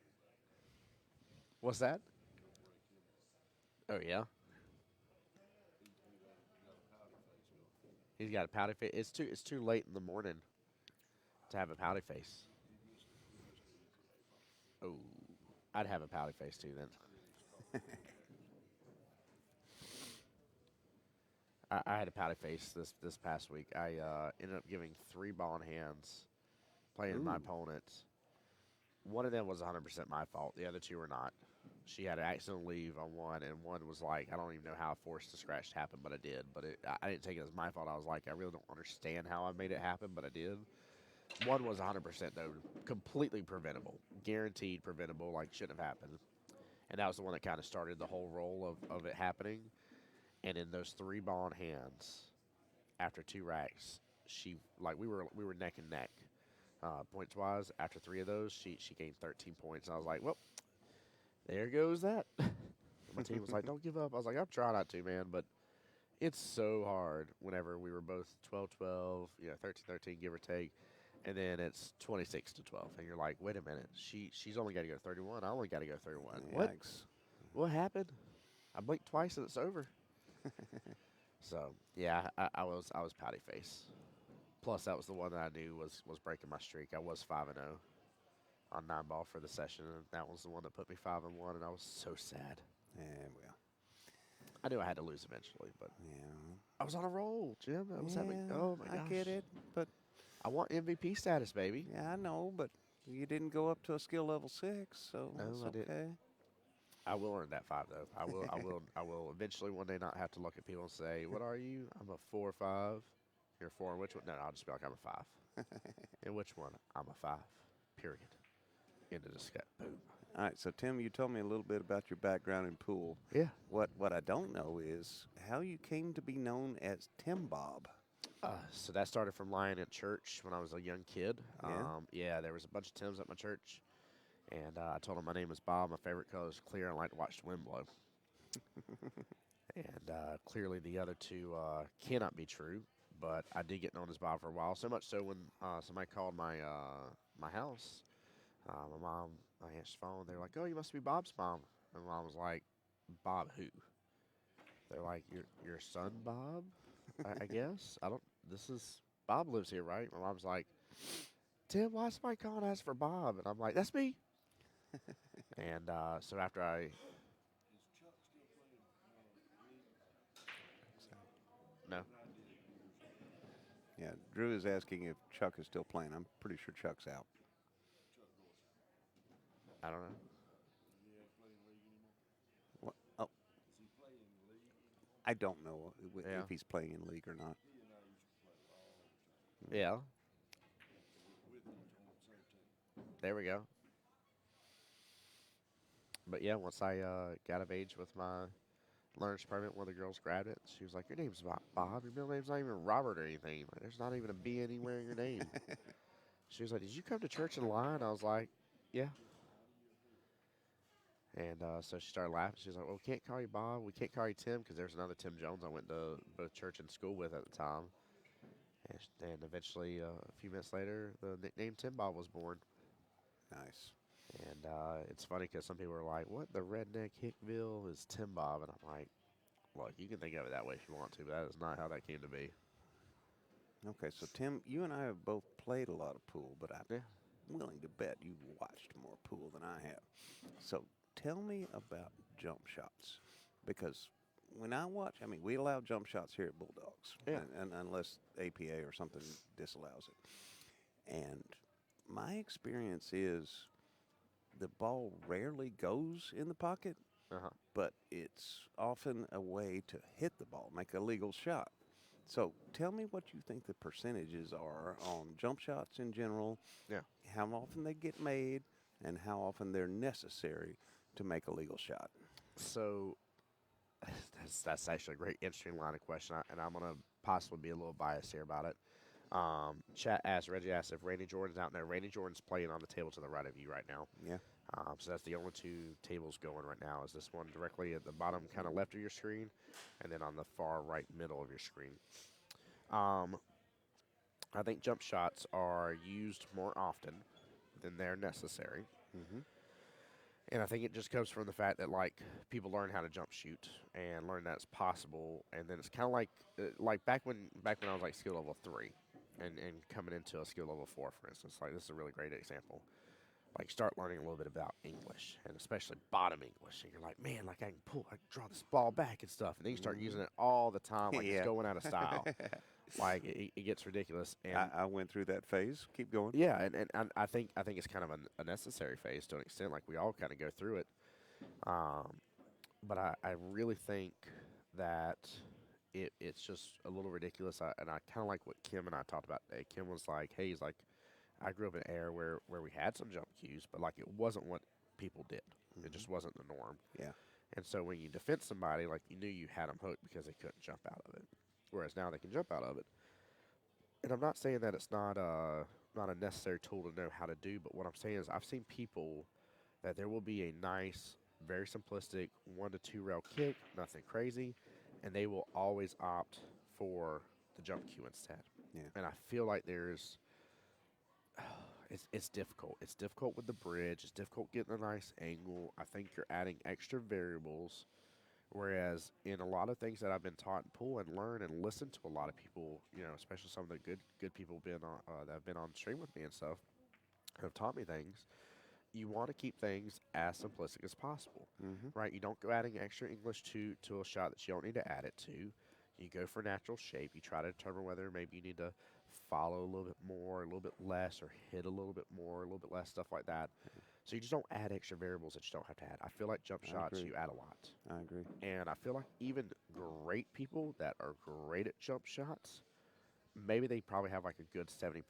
What's that? Oh yeah. He's got a pouty face. It's too late in the morning to have a pouty face. Oh, I'd have a pouty face too then. I had a pouty face this past week. I ended up giving 3 ball in hands, playing my Ooh. opponent. One of them was 100% my fault. The other two were not. She had an accidental leave on one, and one was like, I don't even know how I forced the scratch to happen, but I did. But I didn't take it as my fault. I was like, I really don't understand how I made it happen, but I did. One was 100% though, completely preventable, guaranteed preventable, like shouldn't have happened. And that was the one that kind of started the whole roll of it happening. And in those 3 ball in hands, after 2 racks, she like we were neck and neck, points wise. After 3 of those, she gained 13 points. And I was like, well, there goes that. My team was like, don't give up. I was like, I'm trying not to, man, but it's so hard whenever we were both 12-12, 13-13, give or take, and then it's 26-12, and you're like, wait a minute, she's only got to go 31. I only got to go 31. What? Yikes. What happened? I blinked twice and it's over. So yeah, I was pouty face. Plus, that was the one that I knew was breaking my streak. I was 5-0 on 9 ball for the session, and that was the one that put me 5-1, and I was so sad. Yeah, well, I knew I had to lose eventually, but yeah. I was on a roll, Jim. I was having. Oh my gosh! I get it, but I want MVP status, baby. yeah, I know, but you didn't go up to a skill level 6, so No, that's I didn't. okay. I will earn that 5 though. I will. I will. I will eventually one day not have to look at people and say, "What are you?" I'm a 4 or 5. You're a 4 in which one? No, I'll just be like, I'm a 5. In which one? I'm a 5. Period. End of discussion. Boom. All right, so Tim, you told me a little bit about your background in pool. Yeah. What I don't know is how you came to be known as Tim Bob. So that started from lying at church when I was a young kid. Yeah? Yeah, there was a bunch of Tims at my church, and I told them my name was Bob. My favorite color is clear, and I like to watch the wind blow. And clearly the other two cannot be true, but I did get known as Bob for a while. So much so when somebody called my house, my mom, I answered the phone. They were like, "Oh, you must be Bob's mom." And my mom was like, "Bob who?" They're like, "Your son, Bob." I guess I don't. This is Bob lives here, right? My mom's like, "Tim, why is somebody calling us for Bob?" And I'm like, "That's me." And so after I no, Yeah, Drew is asking if Chuck is still playing. I'm pretty sure Chuck's out. I don't know. What? Oh, I don't know Yeah. if he's playing in league or not. Yeah. There we go. But yeah, once I got of age with my learner's permit, one of the girls grabbed it. She was like, "Your name's Bob. Your middle name's not even Robert or anything. Like, there's not even a B anywhere in your name." She was like, "Did you come to church and lie?" And I was like, "Yeah." And so she started laughing. She was like, "Well, we can't call you Bob. We can't call you Tim because there's another Tim Jones I went to both church and school with at the time." And eventually, a few minutes later, the nickname Tim Bob was born. Nice. And it's funny because some people are like, "What the redneck Hickville is Tim Bob?" And I'm like, "Look, you can think of it that way if you want to, but that is not how that came to be." Okay, so Tim, you and I have both played a lot of pool, but I'm Yeah. willing to bet you've watched more pool than I have. So tell me about jump shots, because when I watch, I mean, we allow jump shots here at Bulldogs, Yeah. and unless APA or something disallows it. And my experience is the ball rarely goes in the pocket, Uh-huh. but it's often a way to hit the ball, make a legal shot. So tell me what you think the percentages are on jump shots in general, Yeah. how often they get made, and how often they're necessary to make a legal shot. So that's actually a great, interesting line of question, and I'm going to possibly be a little biased here about it. Chat asked, Reggie asked if Randy Jordan's out there. Randy Jordan's playing on the table to the right of you right now. Yeah. So that's the only two tables going right now. Is this one directly at the bottom, kind of left of your screen, and then on the far right middle of your screen. I think jump shots are used more often than they're necessary. Mm-hmm. And I think it just comes from the fact that like people learn how to jump shoot and learn that it's possible, and then it's kind of like back when I was like skill level 3, and coming into a skill level 4, for instance. Like this is a really great example. Like start learning a little bit about English, and especially bottom English, and you're like, man, like I can draw this bball back and stuff, and then you start using it all the time, like Yeah. it's going out of style. Like it gets ridiculous, and I went through that phase. Keep going. yeah, and I think it's kind of a necessary phase to an extent. Like we all kind of go through it, but I really think that it's just a little ridiculous. And I kind of like what Kim and I talked about today. Kim was like, hey, he's like, I grew up in an era where we had some jump cues, but like it wasn't what people did. It just wasn't the norm. Yeah. And so when you defend somebody, like you knew you had them hooked because they couldn't jump out of it. Whereas now they can jump out of it. And I'm not saying that it's not a necessary tool to know how to do, but what I'm saying is I've seen people that there will be a nice, very simplistic 1 to 2 rail kick, nothing crazy, and they will always opt for the jump cue instead. Yeah. And I feel like it's difficult. It's difficult with the bridge. It's difficult getting a nice angle. I think you're adding extra variables. Whereas in a lot of things that I've been taught in pool and learn and listen to a lot of people, especially some of the good people been on, that have been on stream with me and stuff, have taught me things. You want to keep things as simplistic as possible, Mm-hmm. right? You don't go adding extra English to a shot that you don't need to add it to. You go for natural shape. You try to determine whether maybe you need to follow a little bit more, a little bit less, or hit a little bit more, a little bit less, stuff like that. So you just don't add extra variables that you don't have to add. I feel like jump I shots, agree. you add a lot. I agree. And I feel like even great people that are great at jump shots, maybe they probably have like a good 70%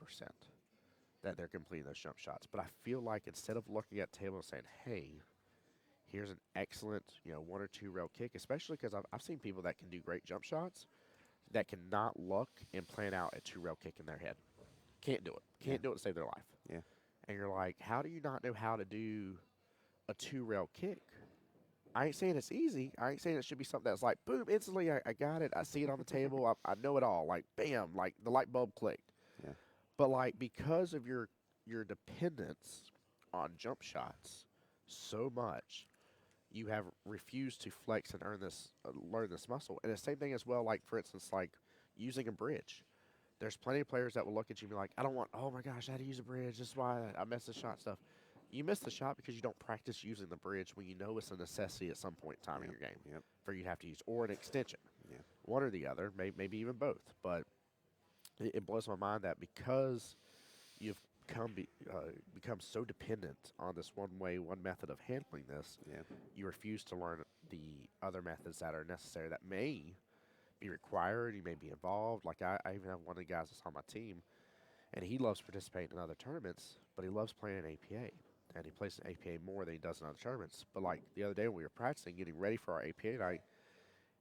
that they're completing those jump shots. But I feel like instead of looking at the table and saying, hey, here's an excellent, 1 or 2 rail kick, especially because I've seen people that can do great jump shots that cannot look and plan out a 2 rail kick in their head. Can't do it. Can't do it to save their life. Yeah. And you're like, how do you not know how to do a 2 rail kick? I ain't saying it's easy. I ain't saying it should be something that's like, boom, instantly I got it. I see it on the table. I know it all. Like, bam, like the light bulb clicked. Yeah. But like because of your dependence on jump shots so much, you have refused to flex and learn this muscle. And the same thing as well, like for instance, like using a bridge. There's plenty of players that will look at you and be like, I don't want, oh my gosh, I had to use a bridge. This is why I missed the shot stuff. You miss the shot because you don't practice using the bridge when you know it's a necessity at some point in time in your game Yep. for you to have to use, or an extension. Yeah. One or the other, maybe even both. But it blows my mind that because you've become so dependent on this one method of handling this, Yeah. you refuse to learn the other methods that are necessary that may be required. You may be involved. Like I even have one of the guys that's on my team, and he loves participating in other tournaments, but he loves playing in APA. And he plays in APA more than he does in other tournaments. But like the other day when we were practicing, getting ready for our APA night,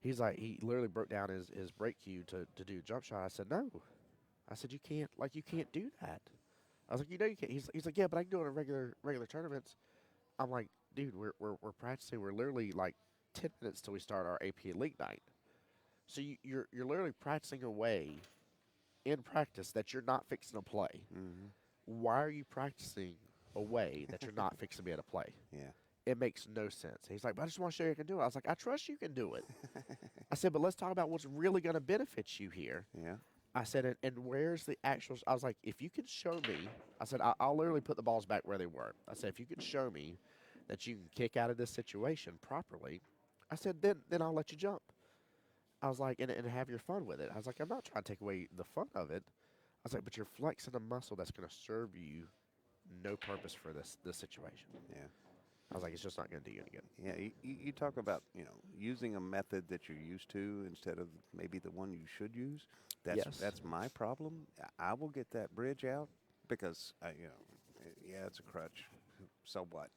he's like, he literally broke down his break cue to do a jump shot. I said, no. I said, you can't do that. I was like, you can't. He's like, yeah, but I can do it in regular tournaments. I'm like, dude, we're practicing. We're literally like 10 minutes till we start our APA league night. So you're literally practicing a way in practice that you're not fixing to play. Mm-hmm. Why are you practicing a way that you're not fixing to be able to play? Yeah. It makes no sense. He's like, but I just want to show you I can do it. I was like, I trust you can do it. I said, but let's talk about what's really going to benefit you here. Yeah. I said, and where's the actual? I was like, if you can show me, I said, I'll literally put the balls back where they were. I said, if you can show me that you can kick out of this situation properly, I said, then I'll let you jump. I was like, and have your fun with it. I was like, I'm not trying to take away the fun of it. I was like, but you're flexing a muscle that's going to serve you no purpose for this situation. Yeah. I was like, it's just not going to do you any good. Yeah, you talk about, using a method that you're used to instead of maybe the one you should use. Yes. That's my problem. I will get that bridge out because, yeah, it's a crutch. So what?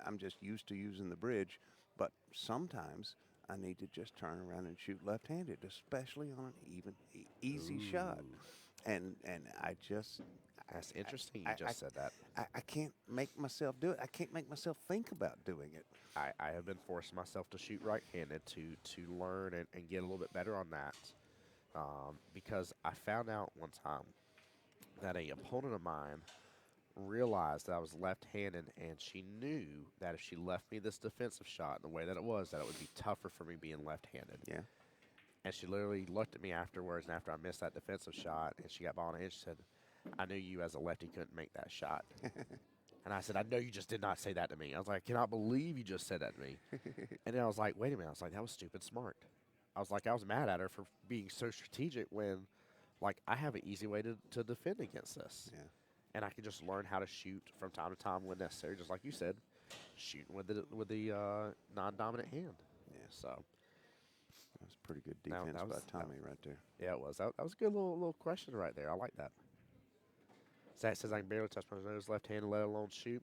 I'm just used to using the bridge, but sometimes I need to just turn around and shoot left-handed, especially on an easy shot. and I just That's interesting. You I, just said that. I can't make myself do it. I can't make myself think about doing it. I have been forcing myself to shoot right-handed to learn and get a little bit better on that, because I found out one time that a opponent of mine realized that I was left-handed, and she knew that if she left me this defensive shot in the way that it was, that it would be tougher for me being left-handed. Yeah. And she literally looked at me afterwards, and after I missed that defensive shot, and she got ball in hand, she said, "I knew you as a lefty couldn't make that shot." And I said, "I know you just did not say that to me." I was like, "I cannot believe you just said that to me." And then I was like, "Wait a minute." I was like, "That was stupid smart." I was like, I was mad at her for being so strategic when, like, I have an easy way to defend against this. Yeah. And I can just learn how to shoot from time to time when necessary, just like you said, shooting with the non-dominant hand. Yeah. So That was pretty good That- defense that was- by Tommy right there. yeah, it was. That was a good little question right there. I like that. Zach says I can barely touch my nose left-handed, let alone shoot.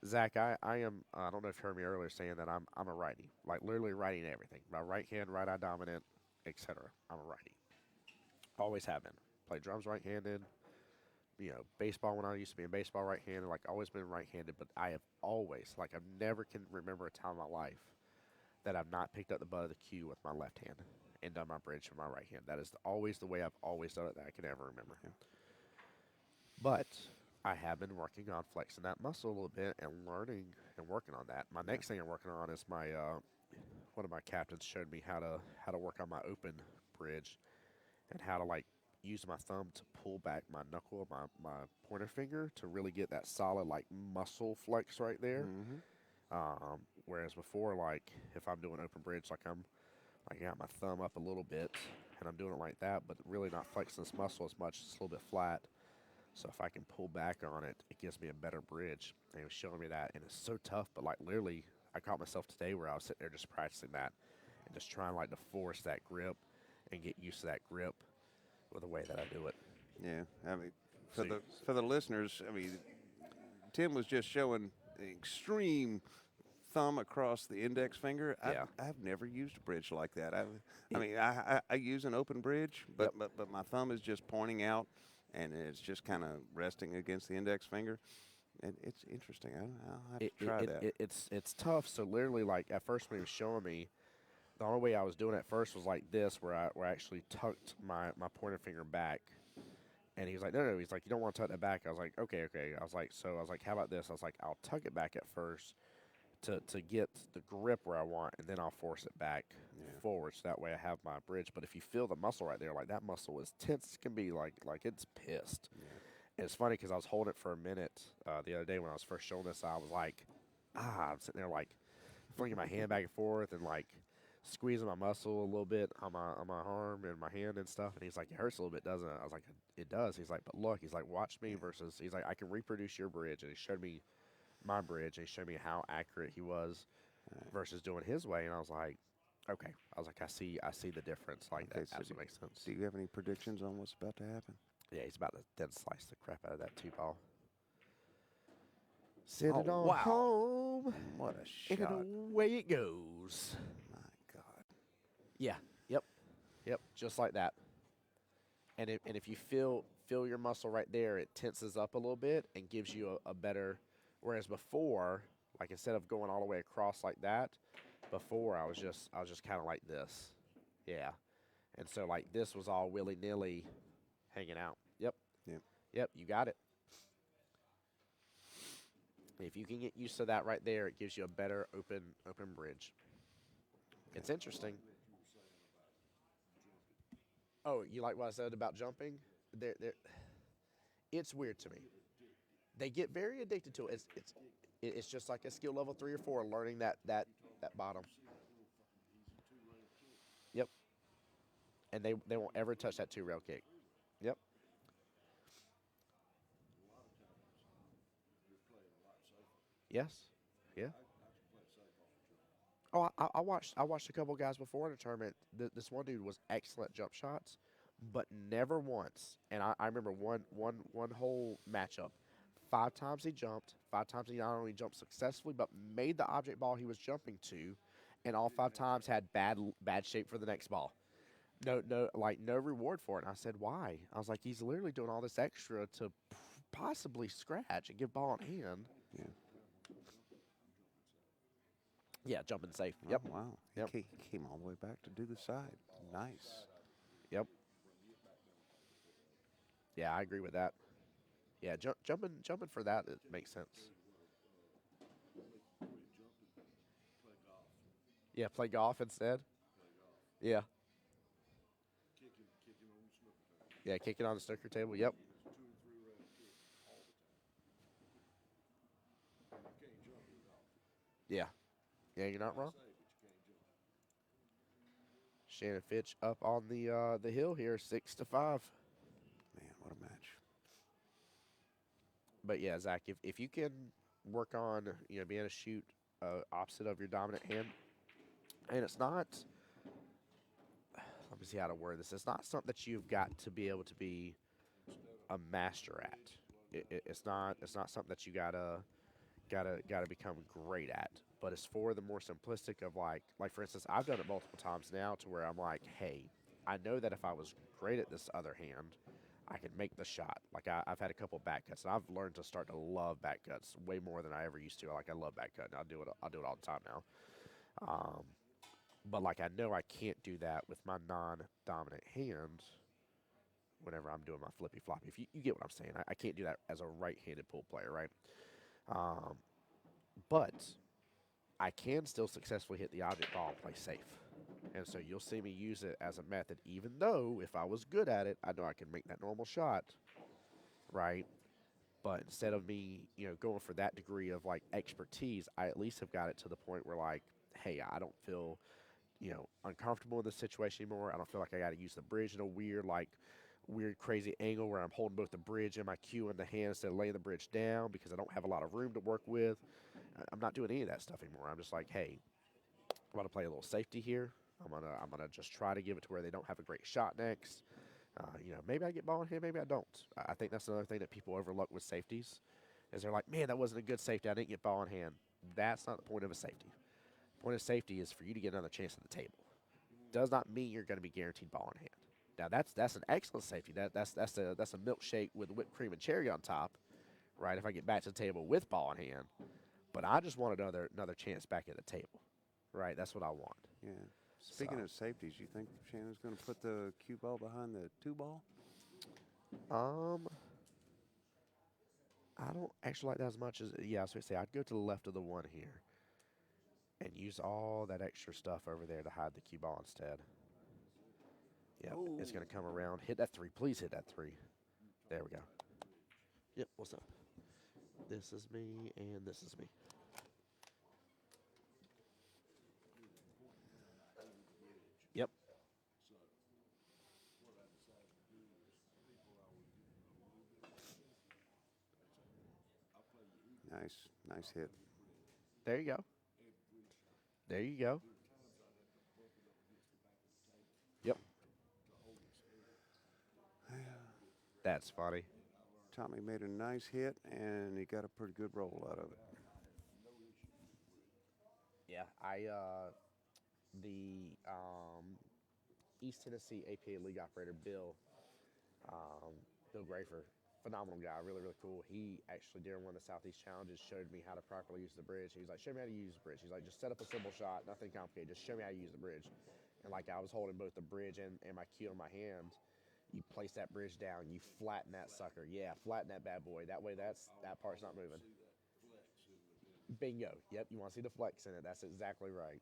Zach, I am. I don't know if you heard me earlier saying that I'm a righty, like literally righty in everything. My right hand, right eye dominant, etc. I'm a righty. Always have been. Play drums right-handed. You know, baseball when I used to be in baseball right-handed. Like always been right-handed, but I have always, like I've never can remember a time in my life that I've not picked up the butt of the cue with my left hand and done my bridge with my right hand. That is always the way I've always done it that I can ever remember. Yeah. But I have been working on flexing that muscle a little bit and learning and working on that. My next thing I'm working on is my one of my captains showed me how to work on my open bridge and how to like use my thumb to pull back my knuckle of my pointer finger to really get that solid like muscle flex right there. Whereas before, like if I'm doing open bridge, like I got my thumb up a little bit and I'm doing it like that, but really not flexing this muscle as much. It's a little bit flat. So if I can pull back on it, it gives me a better bridge. And he was showing me that, and it's so tough. But like literally, I caught myself today where I was sitting there just practicing that and just trying like to force that grip and get used to that grip with the way that I do it. Yeah. I mean, for So- the listeners, I mean, Tim was just showing the extreme thumb across the index finger. Yeah. I've never used a bridge like that. I use an open bridge, but my thumb is just pointing out, and it's just kind of resting against the index finger. And it's interesting. I'll have to try that. It's tough. So literally, like at first when he was showing me, the only way I was doing it at first was like this, where I actually tucked my pointer finger back. And he was like, no. He's like, you don't want to tuck that back. I was like, okay. I was like, how about this? I was like, I'll tuck it back at first to get the grip where I want, and then I'll force it back forward, so that way I have my bridge. But if you feel the muscle right there, like that muscle is tense, it can be like it's pissed. And it's funny because I was holding it for a minute the other day when I was first showing this. I was like, I'm sitting there like flinging my hand back and forth and like squeezing my muscle a little bit on my arm and my hand and stuff. And he's like, it hurts a little bit, doesn't it? I was like, it does. He's like, but look, he's like, watch me versus. He's like, I can reproduce your bridge, and he showed me my bridge and he showed me how accurate he was versus doing his way. And I was like, okay. I was like, I see the difference. Like Okay, that so absolutely makes sense. Do you have any predictions on what's about to happen? Yeah, he's about to then slice the crap out of that 2-ball. Send it Oh, on wow. home. What a And shot. away it goes. My God. Yeah. Yep. Just like that. And if you feel your muscle right there, it tenses up a little bit and gives you a better. Whereas before, like instead of going all the way across like that, before I was just kind of like this. Yeah. And so like this was all willy-nilly hanging out. Yep, you got it. If you can get used to that right there, it gives you a better open bridge. It's interesting. Oh, you like what I said about jumping? It's weird to me. They get very addicted to it. It's just like a skill level 3 or 4, learning that bottom. Yep. And they won't ever touch that 2-rail kick. Yep. Yes. Yeah. Oh, I watched a couple guys before in the tournament. This one dude was excellent jump shots, but never once. And I remember one whole matchup. 5 times he jumped. 5 times he not only jumped successfully, but made the object ball he was jumping to, and all 5 times had bad shape for the next ball. no reward for it. And I said, why? I was like, he's literally doing all this extra to possibly scratch and give ball in hand. Yeah. Yeah, jumping safe. Oh, Yep. wow. Yep. He came all the way back to do the side. Nice. Yep. Yeah, I agree with that. Yeah, jumping for that, it makes sense. Yeah, play golf instead. Yeah. Yeah, kick it on the snooker table. Yep. Yeah. Yeah, you're not wrong. Shannon Fitch up on the hill here, 6-5. Man, what a match. But yeah, Zach, if you can work on being able to shoot opposite of your dominant hand, and it's not. Let me see how to word this. It's not something that you've got to be able to be a master at. It's not. It's not something that you gotta become great at. But it's for the more simplistic of like for instance, I've done it multiple times now to where I'm like, hey, I know that if I was great at this other hand, I could make the shot. Like I've had a couple back cuts, and I've learned to start to love back cuts way more than I ever used to. Like I love back cut, and I'll do it. I'll do it all the time now. Um, but like I know I can't do that with my non-dominant hand whenever I'm doing my flippy floppy. If you get what I'm saying, I can't do that as a right-handed pool player, right? Um, but I can still successfully hit the object ball and play safe. And so you'll see me use it as a method, even though if I was good at it, I know I can make that normal shot, right? But instead of me, going for that degree of like expertise, I at least have got it to the point where like, hey, I don't feel, uncomfortable in this situation anymore. I don't feel like I got to use the bridge in a weird, crazy angle where I'm holding both the bridge and my cue in the hand instead of laying the bridge down because I don't have a lot of room to work with. I'm not doing any of that stuff anymore. I'm just like, hey, I'm gonna play a little safety here. I'm gonna just try to give it to where they don't have a great shot next. Maybe I get ball in hand, maybe I don't. I think that's another thing that people overlook with safeties, is they're like, man, that wasn't a good safety. I didn't get ball in hand. That's not the point of a safety. The point of safety is for you to get another chance at the table. Does not mean you're going to be guaranteed ball in hand. Now that's an excellent safety. That's a milkshake with whipped cream and cherry on top, right? If I get back to the table with ball in hand, but I just want another chance back at the table, right? That's what I want. Yeah. Speaking So, of safeties, you think Shannon's going to put the cue ball behind the two ball? I don't actually like that as much as yeah. I was going to say I'd go to the left of the one here and use all that extra stuff over there to hide the cue ball instead. Yep, it's going to come around. Hit that three. Please hit that three. There we go. Yep, what's up? This is me, and this is me. Yep. Nice hit. There you go. There you go. Yep. That's funny. Tommy made a nice hit, and he got a pretty good roll out of it. Yeah, the East Tennessee APA League operator Bill Grafer, phenomenal guy, really really cool. He actually during one of the Southeast challenges showed me how to properly use the bridge. He's like, show me how to use the bridge. He's like, just set up a simple shot, nothing complicated. Just show me how to use the bridge. And like I was holding both the bridge and my cue in my hand. You place that bridge down, you flatten that sucker. Yeah, flatten that bad boy. That way that part's not moving. Bingo. Yep, you want to see the flex in it. That's exactly right.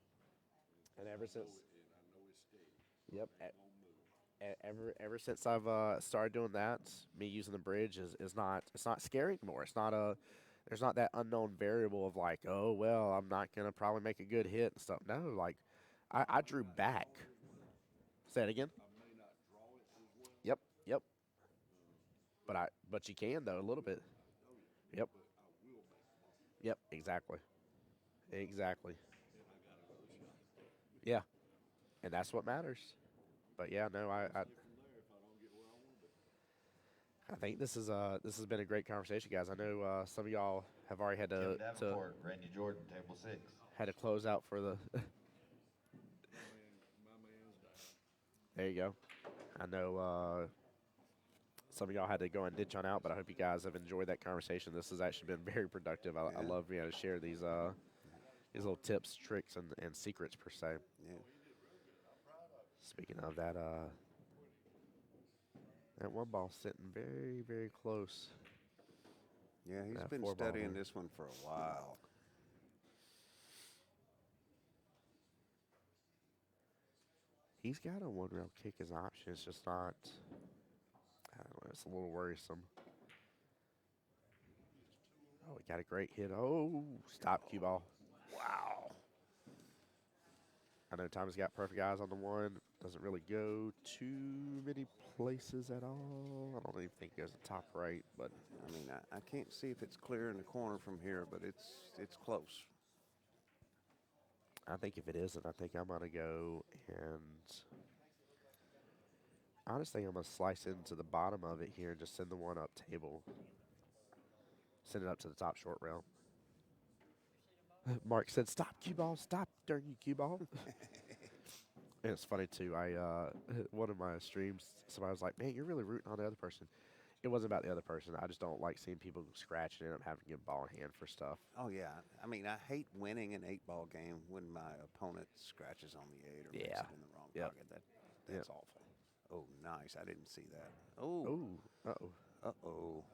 And ever since, yep, ever since I've started doing that, me using the bridge is not it's not scary anymore. It's not a there's not that unknown variable of like, oh well, I'm not gonna probably make a good hit and stuff. No, like I drew back. Say it again. Yep, yep. But you can though a little bit. Yep, yep, exactly, exactly. Yeah, and that's what matters. But yeah, no, I think this has been a great conversation, guys. I know some of y'all have already had Kevin to Davenport, Randy Jordan, table 6. had to close out for the There you go. I know some of y'all had to go and ditch on out, but I hope you guys have enjoyed that conversation. This has actually been very productive. I Yeah. love being able to share these little tips, tricks, and secrets per se. Yeah. Speaking of that, that one ball sitting very, very close. Yeah, he's That been 4 ball studying there. this one for a while. He's got a one rail kick as an option. It's just not. I don't know. It's a little worrisome. Oh, we got a great hit. Oh, stop cue ball. Wow. I know Tommy's got perfect eyes on the one. Doesn't really go too many places at all. I don't even think it goes to top right, but I mean, I can't see if it's clear in the corner from here, but it's close. I think if it isn't, I think I'm gonna go and honestly, I'm gonna slice into the bottom of it here and just send the one up table. Send it up to the top short rail. Mark said, "Stop cue ball! Stop, darn you cue ball!" And it's funny too. I one of my streams, somebody was like, "Man, you're really rooting on the other person." It wasn't about the other person. I just don't like seeing people scratch and end up having to get ball in hand for stuff. Oh yeah. I mean, I hate winning an 8-ball game when my opponent scratches on the 8 or makes Yeah. it in the wrong Yep. pocket. That's awful. Oh, nice. I didn't see that. Oh. Oh, uh-oh. Uh-oh.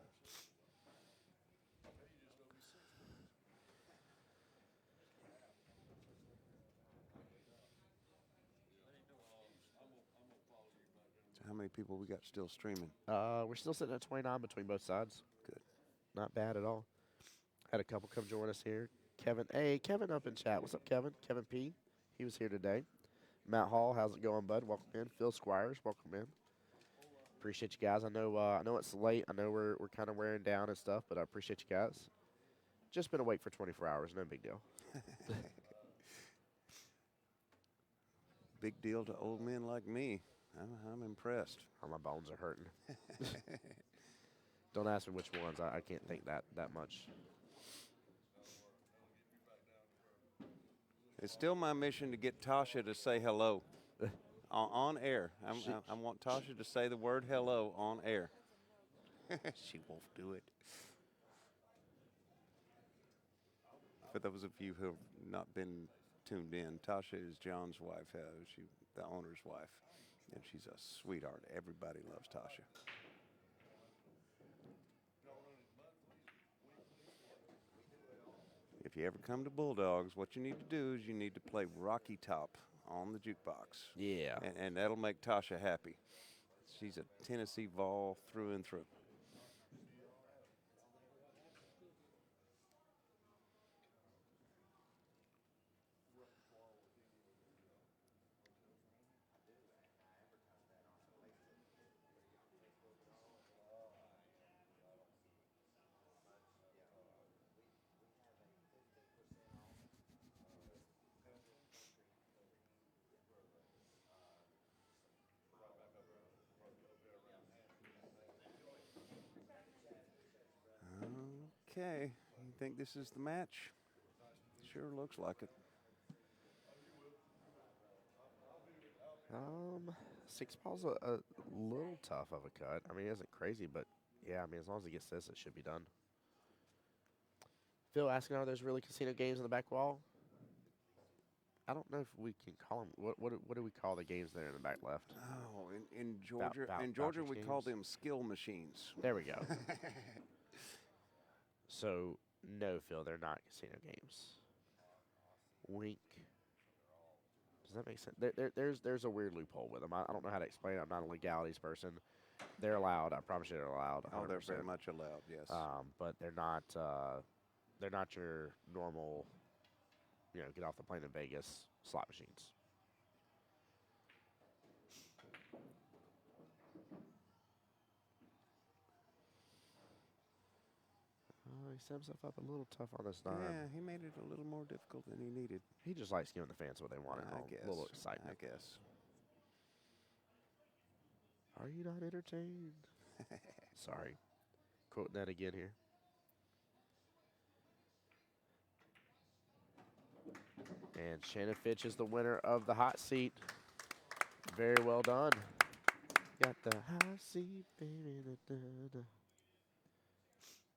So how many people we got still streaming? We're still sitting at 29 between both sides. Good. Not bad at all. Had a couple come join us here. Kevin, hey, Kevin up in chat. What's up, Kevin? Kevin P. He was here today. Matt Hall, how's it going, bud? Welcome in. Phil Squires, welcome in. Appreciate you guys. I know it's late. I know we're kind of wearing down and stuff, but I appreciate you guys. Just been awake for 24 hours. No big deal. Big deal to old men like me. I'm impressed. Oh, my bones are hurting. Don't ask me which ones. I can't think that much. It's still my mission to get Tasha to say hello on air. I want Tasha to say the word hello on air. She won't do it. For those of you who have not been tuned in, Tasha is John's wife. She the owner's wife, and she's a sweetheart. Everybody loves Tasha. If you ever come to Bulldogs, what you need to do is you need to play Rocky Top on the jukebox. Yeah. And that'll make Tasha happy. She's a Tennessee Vol through and through. Okay, you think this is the match? Sure looks like it. 6 ball's a little tough of a cut. I mean, it isn't crazy, but yeah, I mean, as long as he gets this, it should be done. Phil asking, are there's really casino games in the back wall? I don't know if we can call them. What do we call the games there in the back left? Oh, in Georgia, we call games? them skill machines. There we go. So, no, Phil, they're not casino games. Wink. Does that make sense? There's a weird loophole with them. I don't know how to explain it. I'm not a legalities person. They're allowed. I promise you they're allowed. 100%. Oh, they're very much allowed, yes. But they're not your normal, get off the plane in Vegas slot machines. He set himself up a little tough on this dime. Yeah, he made it a little more difficult than he needed. He just likes giving the fans what they want at I home. guess. A little excitement. I guess. Are you not entertained? Sorry. Quoting that again here. And Shannon Fitch is the winner of the hot seat. Very well done. Got the high C, baby. Da, da, da.